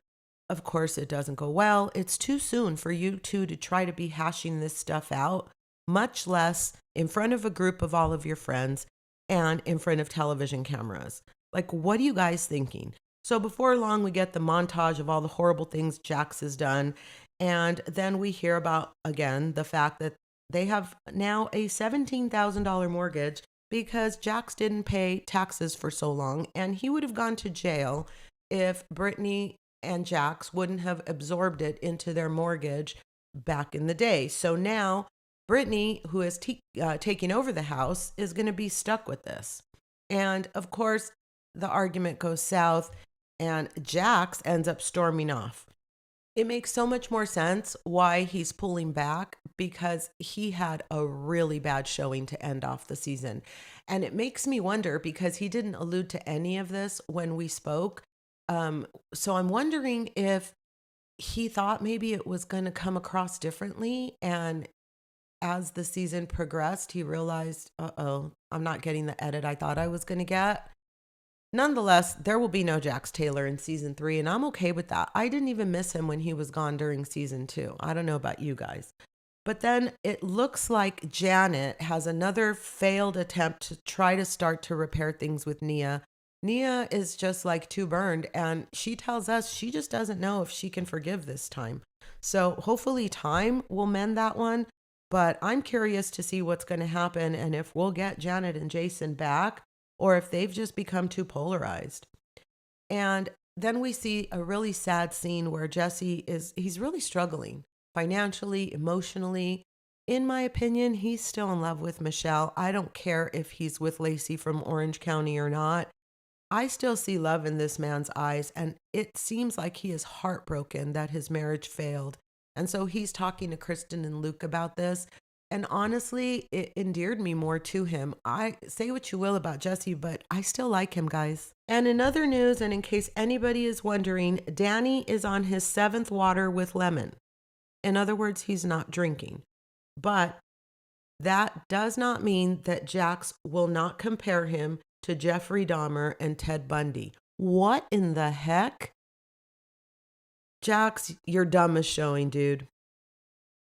of course, it doesn't go well. It's too soon for you two to try to be hashing this stuff out, much less in front of a group of all of your friends and in front of television cameras. Like, what are you guys thinking? So before long, we get the montage of all the horrible things Jax has done. And then we hear about, again, the fact that they have now a $17,000 mortgage because Jax didn't pay taxes for so long. And he would have gone to jail if Brittany and Jax wouldn't have absorbed it into their mortgage back in the day. So now Brittany, who is taking over the house, is going to be stuck with this. And of course, the argument goes south. and Jax ends up storming off. It makes so much more sense why he's pulling back, because he had a really bad showing to end off the season. And it makes me wonder, because he didn't allude to any of this when we spoke. So I'm wondering if he thought maybe it was going to come across differently. And as the season progressed, he realized, I'm not getting the edit I thought I was going to get. Nonetheless, there will be no Jax Taylor in season 3, and I'm okay with that. I didn't even miss him when he was gone during season 2. I don't know about you guys. But then it looks like Janet has another failed attempt to try to start to repair things with Nia. Nia is just like too burned, and she tells us she just doesn't know if she can forgive this time. So hopefully time will mend that one. But I'm curious to see what's going to happen, and if we'll get Janet and Jason back, or if they've just become too polarized. And then we see a really sad scene where Jesse he's really struggling financially, emotionally. In my opinion, he's still in love with Michelle. I don't care if he's with Lacey from Orange County or not. I still see love in this man's eyes, and it seems like he is heartbroken that his marriage failed. And so he's talking to Kristen and Luke about this. And honestly, it endeared me more to him. I say what you will about Jesse, but I still like him, guys. And in other news, and in case anybody is wondering, Danny is on his 7th water with lemon. In other words, he's not drinking. But that does not mean that Jax will not compare him to Jeffrey Dahmer and Ted Bundy. What in the heck? Jax, you're dumb as showing, dude.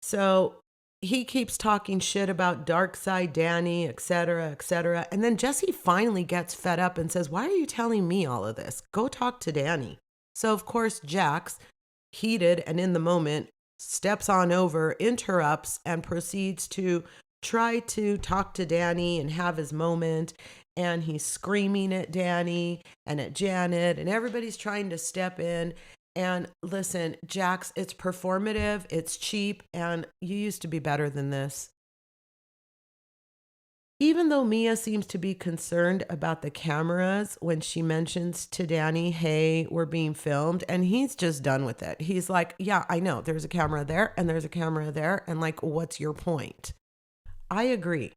So he keeps talking shit about Dark Side Danny, etc., etc. And then Jesse finally gets fed up and says, "Why are you telling me all of this? Go talk to Danny." So, of course, Jax, heated and in the moment, steps on over, interrupts, and proceeds to try to talk to Danny and have his moment. And he's screaming at Danny and at Janet, and everybody's trying to step in. And listen, Jax, it's performative, it's cheap, and you used to be better than this. Even though Mia seems to be concerned about the cameras when she mentions to Danny, "Hey, we're being filmed," and he's just done with it. He's like, "Yeah, I know, there's a camera there, and there's a camera there, and like, what's your point?" I agree.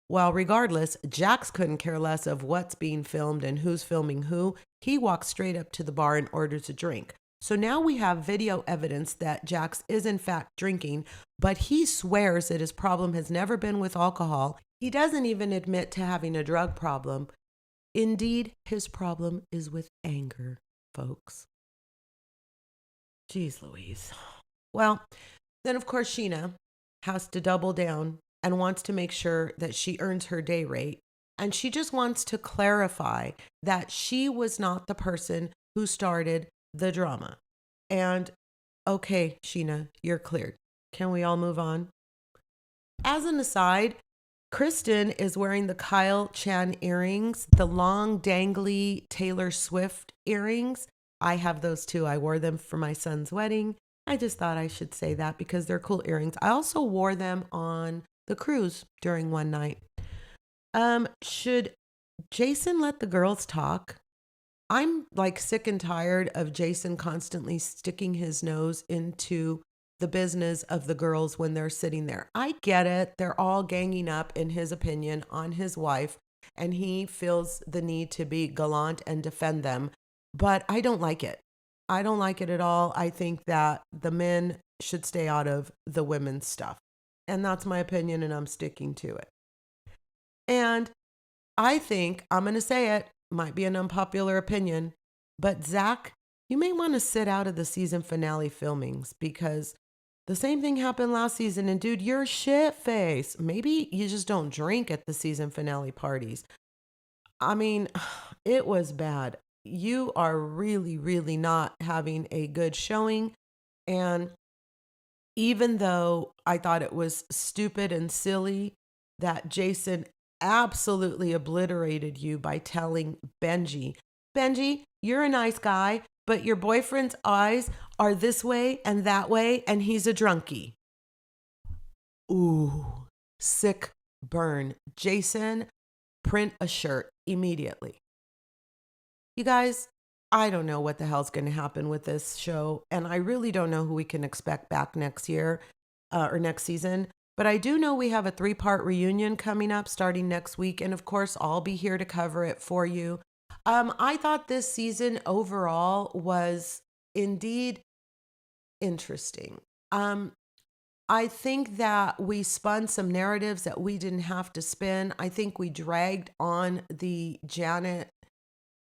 Well, regardless, Jax couldn't care less of what's being filmed and who's filming who. He walks straight up to the bar and orders a drink. So now we have video evidence that Jax is in fact drinking, but he swears that his problem has never been with alcohol. He doesn't even admit to having a drug problem. Indeed, his problem is with anger, folks. Jeez Louise. Well, then of course Scheana has to double down and wants to make sure that she earns her day rate. And she just wants to clarify that she was not the person who started the drama. And okay, Scheana, you're cleared. Can we all move on? As an aside, Kristen is wearing the Kyle Chan earrings, the long, dangly Taylor Swift earrings. I have those too. I wore them for my son's wedding. I just thought I should say that because they're cool earrings. I also wore them on the cruise during one night. Should Jason let the girls talk? I'm like sick and tired of Jason constantly sticking his nose into the business of the girls when they're sitting there. I get it. They're all ganging up, in his opinion, on his wife, and he feels the need to be gallant and defend them. But I don't like it. I don't like it at all. I think that the men should stay out of the women's stuff. And that's my opinion, and I'm sticking to it. And I think, I'm going to say it, might be an unpopular opinion, but Zach, you may want to sit out of the season finale filmings, because the same thing happened last season. And dude, you're shit face. Maybe you just don't drink at the season finale parties. I mean, it was bad. You are really, really not having a good showing. And even though I thought it was stupid and silly that Jason absolutely obliterated you by telling Benji, you're a nice guy, but your boyfriend's eyes are this way and that way, and he's a drunkie. Ooh, sick burn. Jason, print a shirt immediately. You guys, I don't know what the hell's going to happen with this show. And I really don't know who we can expect back next year or next season. But I do know we have a 3-part reunion coming up starting next week. And of course, I'll be here to cover it for you. I thought this season overall was indeed interesting. I think that we spun some narratives that we didn't have to spin. I think we dragged on the Janet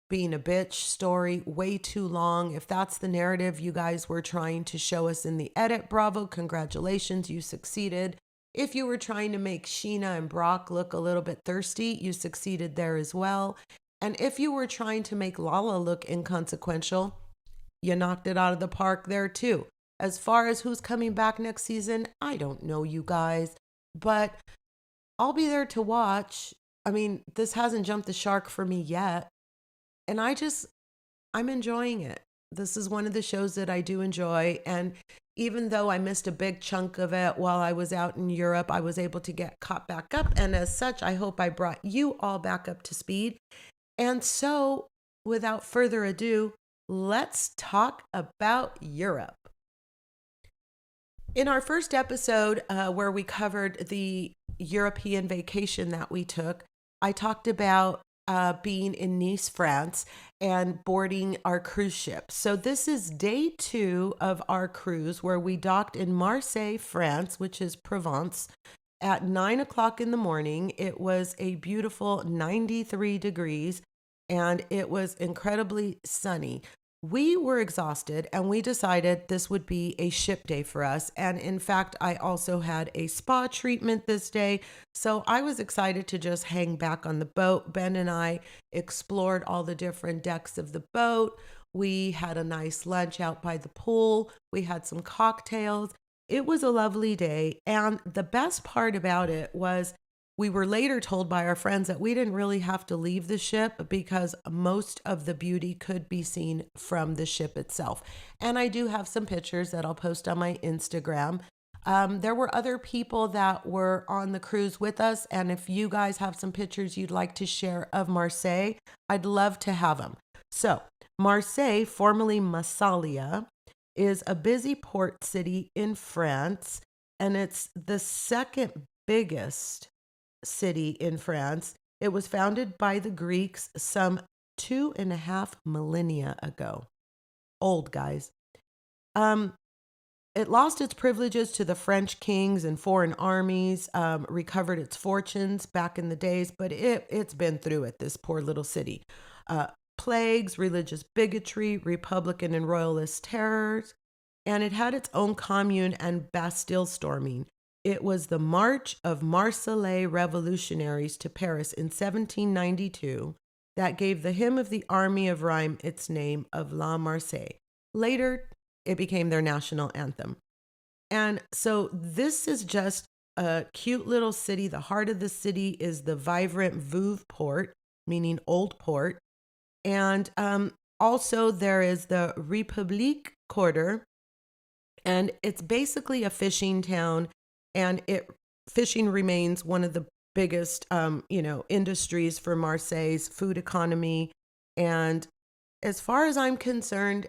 being a bitch story way too long. If that's the narrative you guys were trying to show us in the edit, bravo, congratulations, you succeeded. If you were trying to make Scheana and Brock look a little bit thirsty, you succeeded there as well. And if you were trying to make Lala look inconsequential, you knocked it out of the park there too. As far as who's coming back next season, I don't know, you guys, but I'll be there to watch. I mean, this hasn't jumped the shark for me yet. And I'm enjoying it. This is one of the shows that I do enjoy. And even though I missed a big chunk of it while I was out in Europe, I was able to get caught back up. And as such, I hope I brought you all back up to speed. And so, without further ado, let's talk about Europe. In our first episode, where we covered the European vacation that we took, I talked about being in Nice, France, and boarding our cruise ship. So this is day 2 of our cruise, where we docked in Marseille, France, which is Provence, at 9 o'clock in the morning. It was a beautiful 93 degrees, and it was incredibly sunny. We were exhausted, and we decided this would be a ship day for us. And in fact, I also had a spa treatment this day. So I was excited to just hang back on the boat. Ben and I explored all the different decks of the boat. We had a nice lunch out by the pool. We had some cocktails. It was a lovely day. And the best part about it was we were later told by our friends that we didn't really have to leave the ship because most of the beauty could be seen from the ship itself. And I do have some pictures that I'll post on my Instagram. There were other people that were on the cruise with us. And if you guys have some pictures you'd like to share of Marseille, I'd love to have them. So Marseille, formerly Massalia, is a busy port city in France. And it's the second biggest city in France. It was founded by the Greeks some 2.5 millennia ago. Old, guys. It lost its privileges to the French kings and foreign armies, recovered its fortunes back in the days, but it's been through it, this poor little city. Plagues, religious bigotry, Republican and royalist terrors, and it had its own commune and Bastille storming. It was the march of Marseillais revolutionaries to Paris in 1792 that gave the hymn of the Army of Rhine its name of La Marseillaise. Later, it became their national anthem. And so this is just a cute little city. The heart of the city is the vibrant Vouve port, meaning old port. And also there is the République quarter, and it's basically a fishing town. And fishing remains one of the biggest, industries for Marseille's food economy. And as far as I'm concerned,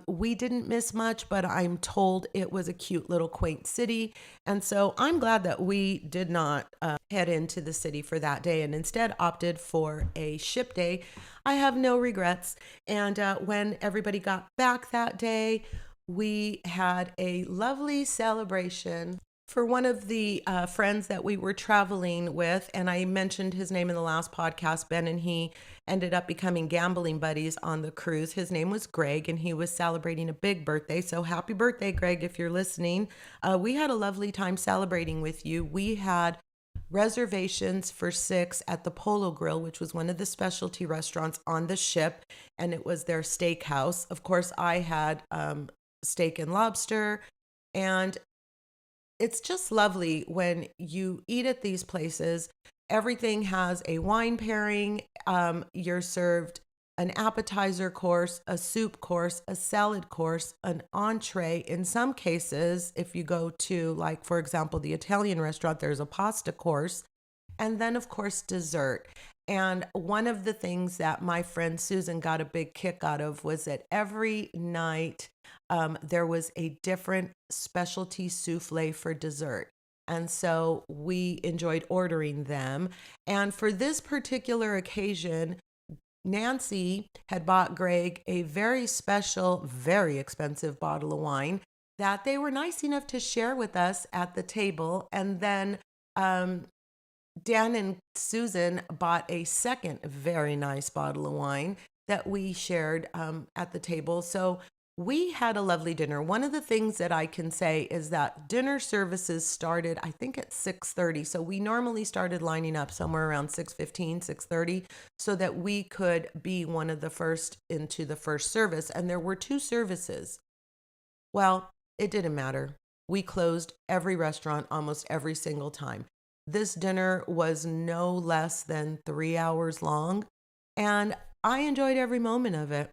we didn't miss much, but I'm told it was a cute little quaint city. And so I'm glad that we did not head into the city for that day and instead opted for a ship day. I have no regrets. And when everybody got back that day, we had a lovely celebration for one of the friends that we were traveling with, and I mentioned his name in the last podcast. Ben and he ended up becoming gambling buddies on the cruise. His name was Greg, and he was celebrating a big birthday. So happy birthday, Greg, if you're listening. We had a lovely time celebrating with you. We had reservations for 6 at the Polo Grill, which was one of the specialty restaurants on the ship, and it was their steakhouse. Of course, I had steak and lobster, and it's just lovely when you eat at these places. Everything has a wine pairing. You're served an appetizer course, a soup course, a salad course, an entree. In some cases, if you go to, like, for example, the Italian restaurant, there's a pasta course. And then, of course, dessert. And one of the things that my friend Susan got a big kick out of was that every night there was a different specialty souffle for dessert. And so we enjoyed ordering them. And for this particular occasion, Nancy had bought Greg a very special, very expensive bottle of wine that they were nice enough to share with us at the table. And then Dan and Susan bought a second very nice bottle of wine that we shared at the table. So we had a lovely dinner. One of the things that I can say is that dinner services started, I think, at 6:30. So we normally started lining up somewhere around 6:15, 6:30, so that we could be one of the first into the first service. And there were two services. Well, it didn't matter. We closed every restaurant almost every single time. This dinner was no less than 3 hours long, and I enjoyed every moment of it.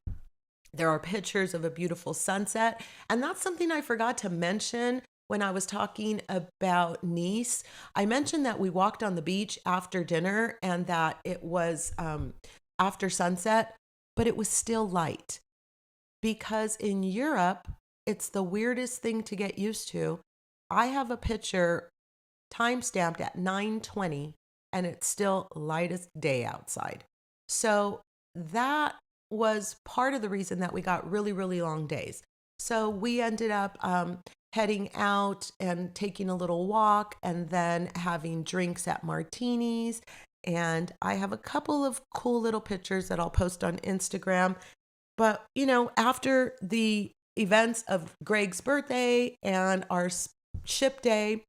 There are pictures of a beautiful sunset, and that's something I forgot to mention when I was talking about Nice. I mentioned that we walked on the beach after dinner and that it was after sunset, but it was still light because in Europe, it's the weirdest thing to get used to. I have a picture timestamped at 9:20 and it's still light as day outside. So that was part of the reason that we got really, really long days. So we ended up heading out and taking a little walk and then having drinks at Martini's. And I have a couple of cool little pictures that I'll post on Instagram. But, after the events of Greg's birthday and our ship day,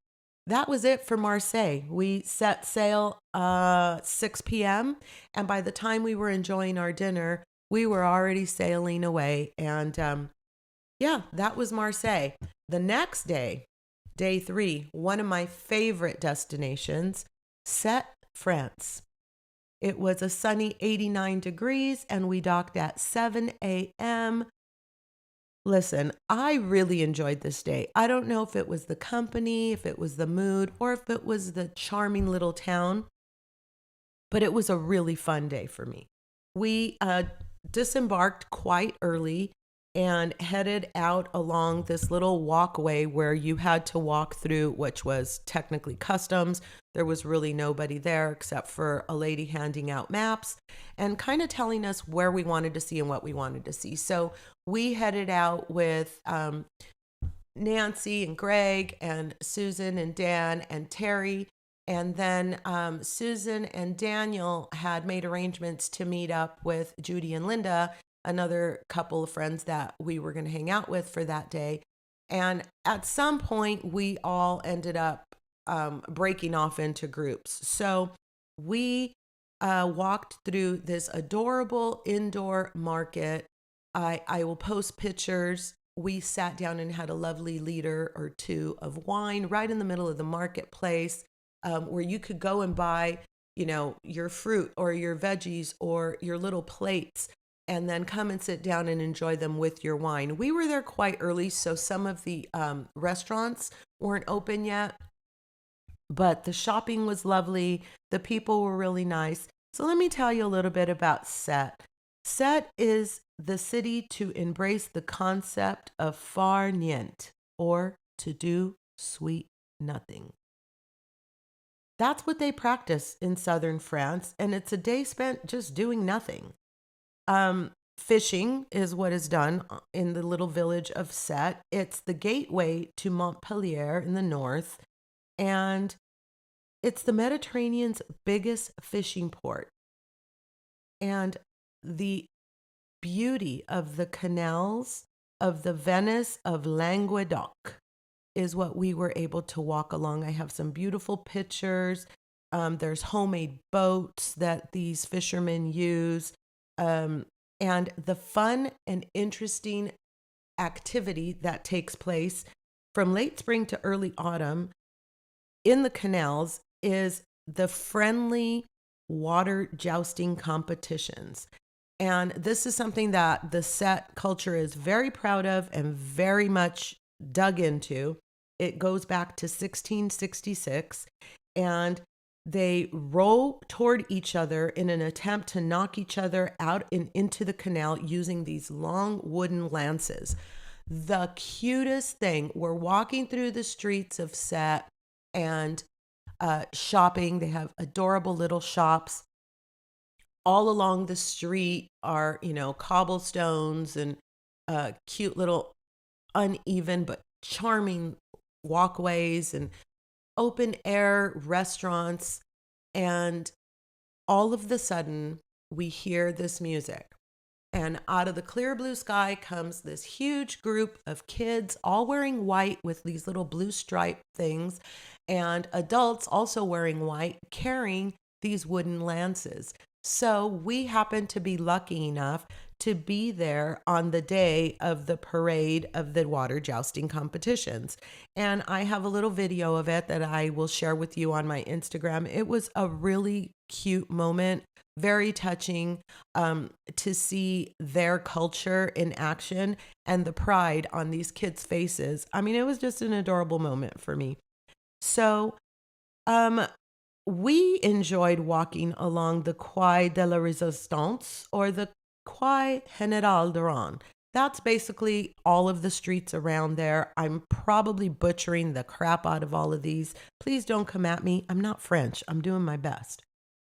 that was it for Marseille. We set sail 6 p.m. And by the time we were enjoying our dinner, we were already sailing away. And that was Marseille. The next day, day 3, one of my favorite destinations, Sete, France. It was a sunny 89 degrees and we docked at 7 a.m. Listen, I really enjoyed this day. I don't know if it was the company, if it was the mood, or if it was the charming little town, but it was a really fun day for me. We disembarked quite early and headed out along this little walkway where you had to walk through, which was technically customs. There was really nobody there except for a lady handing out maps and kind of telling us where we wanted to see and what we wanted to see. So we headed out with Nancy and Greg and Susan and Dan and Terry. And then Susan and Daniel had made arrangements to meet up with Judy and Linda, another couple of friends that we were going to hang out with for that day. And at some point, we all ended up breaking off into groups. So we walked through this adorable indoor market. I will post pictures. We sat down and had a lovely liter or two of wine right in the middle of the marketplace, where you could go and buy, your fruit or your veggies or your little plates and then come and sit down and enjoy them with your wine. We were there quite early, so some of the restaurants weren't open yet, but the shopping was lovely. The people were really nice. So let me tell you a little bit about Sete. Sete is the city to embrace the concept of far niente, or to do sweet nothing. That's what they practice in southern France, and it's a day spent just doing nothing. Fishing is what is done in the little village of Sete. It's the gateway to Montpellier in the north, and it's the Mediterranean's biggest fishing port. And the beauty of the canals of the Venice of Languedoc is what we were able to walk along. I have some beautiful pictures. There's homemade boats that these fishermen use. And the fun and interesting activity that takes place from late spring to early autumn in the canals is the friendly water jousting competitions. And this is something that the Sete culture is very proud of and very much dug into. It goes back to 1666. And They row toward each other in an attempt to knock each other out and into the canal using these long wooden lances. The cutest thing. We're walking through the streets of Sete and shopping. They have adorable little shops. All along the street are, cobblestones and cute little uneven but charming walkways and open air restaurants. And all of the sudden, we hear this music. And out of the clear blue sky comes this huge group of kids, all wearing white with these little blue stripe things, and adults also wearing white, carrying these wooden lances. So we happen to be lucky enough to be there on the day of the parade of the water jousting competitions. And I have a little video of it that I will share with you on my Instagram. It was a really cute moment, very touching, to see their culture in action and the pride on these kids' faces. I mean, it was just an adorable moment for me. So, we enjoyed walking along the Quai de la Resistance, or the Quai General Duran. That's basically all of the streets around there. I'm probably butchering the crap out of all of these. Please don't come at me. I'm not French. I'm doing my best.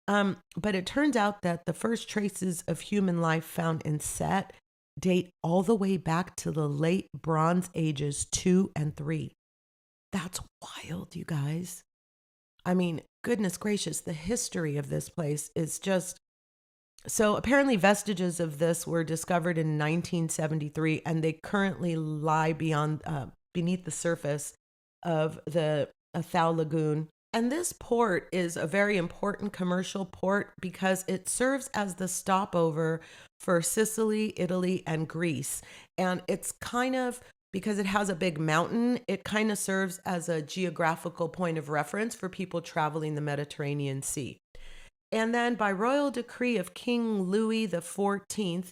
But it turns out that the first traces of human life found in Sete date all the way back to the late Bronze Ages 2 and 3. That's wild, you guys. I mean, goodness gracious, the history of this place is just... So apparently vestiges of this were discovered in 1973, and they currently lie beneath the surface of the Athau Lagoon. And this port is a very important commercial port because it serves as the stopover for Sicily, Italy, and Greece. And it's kind of, because it has a big mountain, it kind of serves as a geographical point of reference for people traveling the Mediterranean Sea. And then by royal decree of King Louis XIV,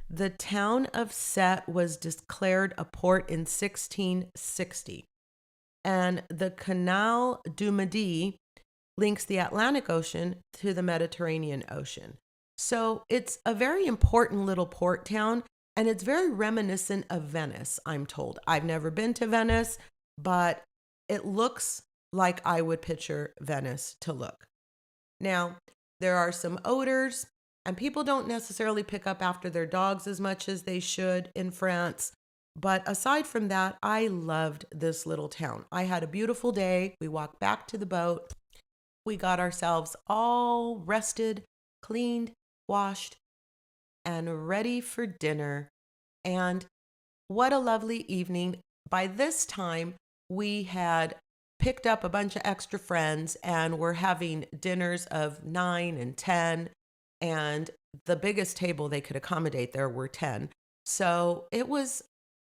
the town of Sete was declared a port in 1660. And the Canal du Midi links the Atlantic Ocean to the Mediterranean Ocean. So it's a very important little port town, and it's very reminiscent of Venice, I'm told. I've never been to Venice, but it looks like I would picture Venice to look. Now, there are some odors, and people don't necessarily pick up after their dogs as much as they should in France. But aside from that, I loved this little town. I had a beautiful day. We walked back to the boat. We got ourselves all rested, cleaned, washed, and ready for dinner. And what a lovely evening. By this time, we had picked up a bunch of extra friends and we're having dinners of 9 and 10. And the biggest table they could accommodate there were 10. So it was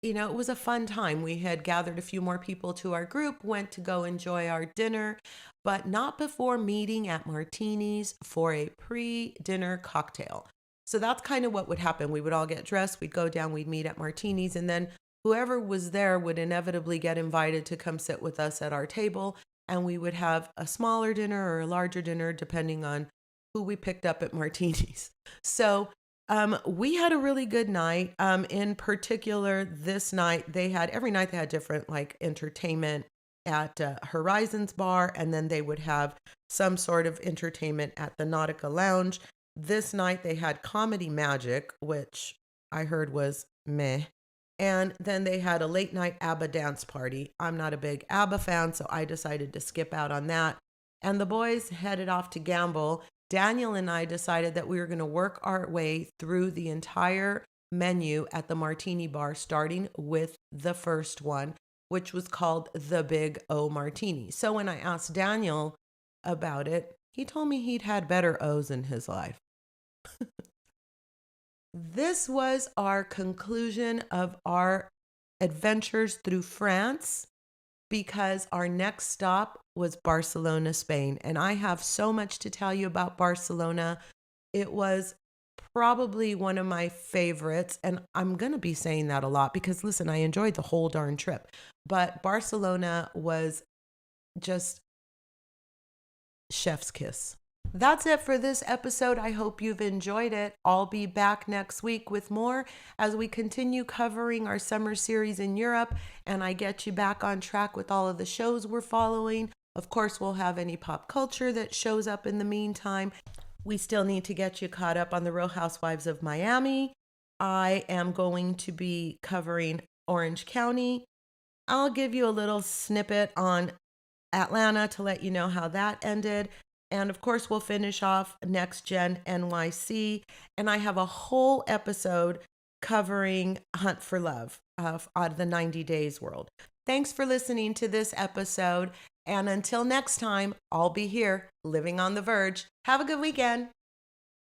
a fun time. We had gathered a few more people to our group, went to go enjoy our dinner, but not before meeting at Martini's for a pre-dinner cocktail. So that's kind of what would happen. We would all get dressed, we'd go down, we'd meet at Martini's, and then whoever was there would inevitably get invited to come sit with us at our table, and we would have a smaller dinner or a larger dinner, depending on who we picked up at Martini's. So we had a really good night. In particular, this night, every night they had different like entertainment at Horizons Bar, and then they would have some sort of entertainment at the Nautica Lounge. This night they had Comedy Magic, which I heard was meh. And then they had a late night ABBA dance party. I'm not a big ABBA fan, so I decided to skip out on that. And the boys headed off to gamble. Daniel and I decided that we were going to work our way through the entire menu at the Martini Bar, starting with the first one, which was called the Big O Martini. So when I asked Daniel about it, he told me he'd had better O's in his life. This was our conclusion of our adventures through France, because our next stop was Barcelona, Spain. And I have so much to tell you about Barcelona. It was probably one of my favorites. And I'm going to be saying that a lot because, listen, I enjoyed the whole darn trip. But Barcelona was just chef's kiss. That's it for this episode. I hope you've enjoyed it. I'll be back next week with more as we continue covering our summer series in Europe and I get you back on track with all of the shows we're following. Of course, we'll have any pop culture that shows up in the meantime. We still need to get you caught up on the Real Housewives of Miami. I am going to be covering Orange County. I'll give you a little snippet on Atlanta to let you know how that ended. And of course, we'll finish off Next Gen NYC. And I have a whole episode covering Hunt for Love out of the 90 Days world. Thanks for listening to this episode. And until next time, I'll be here living on the verge. Have a good weekend.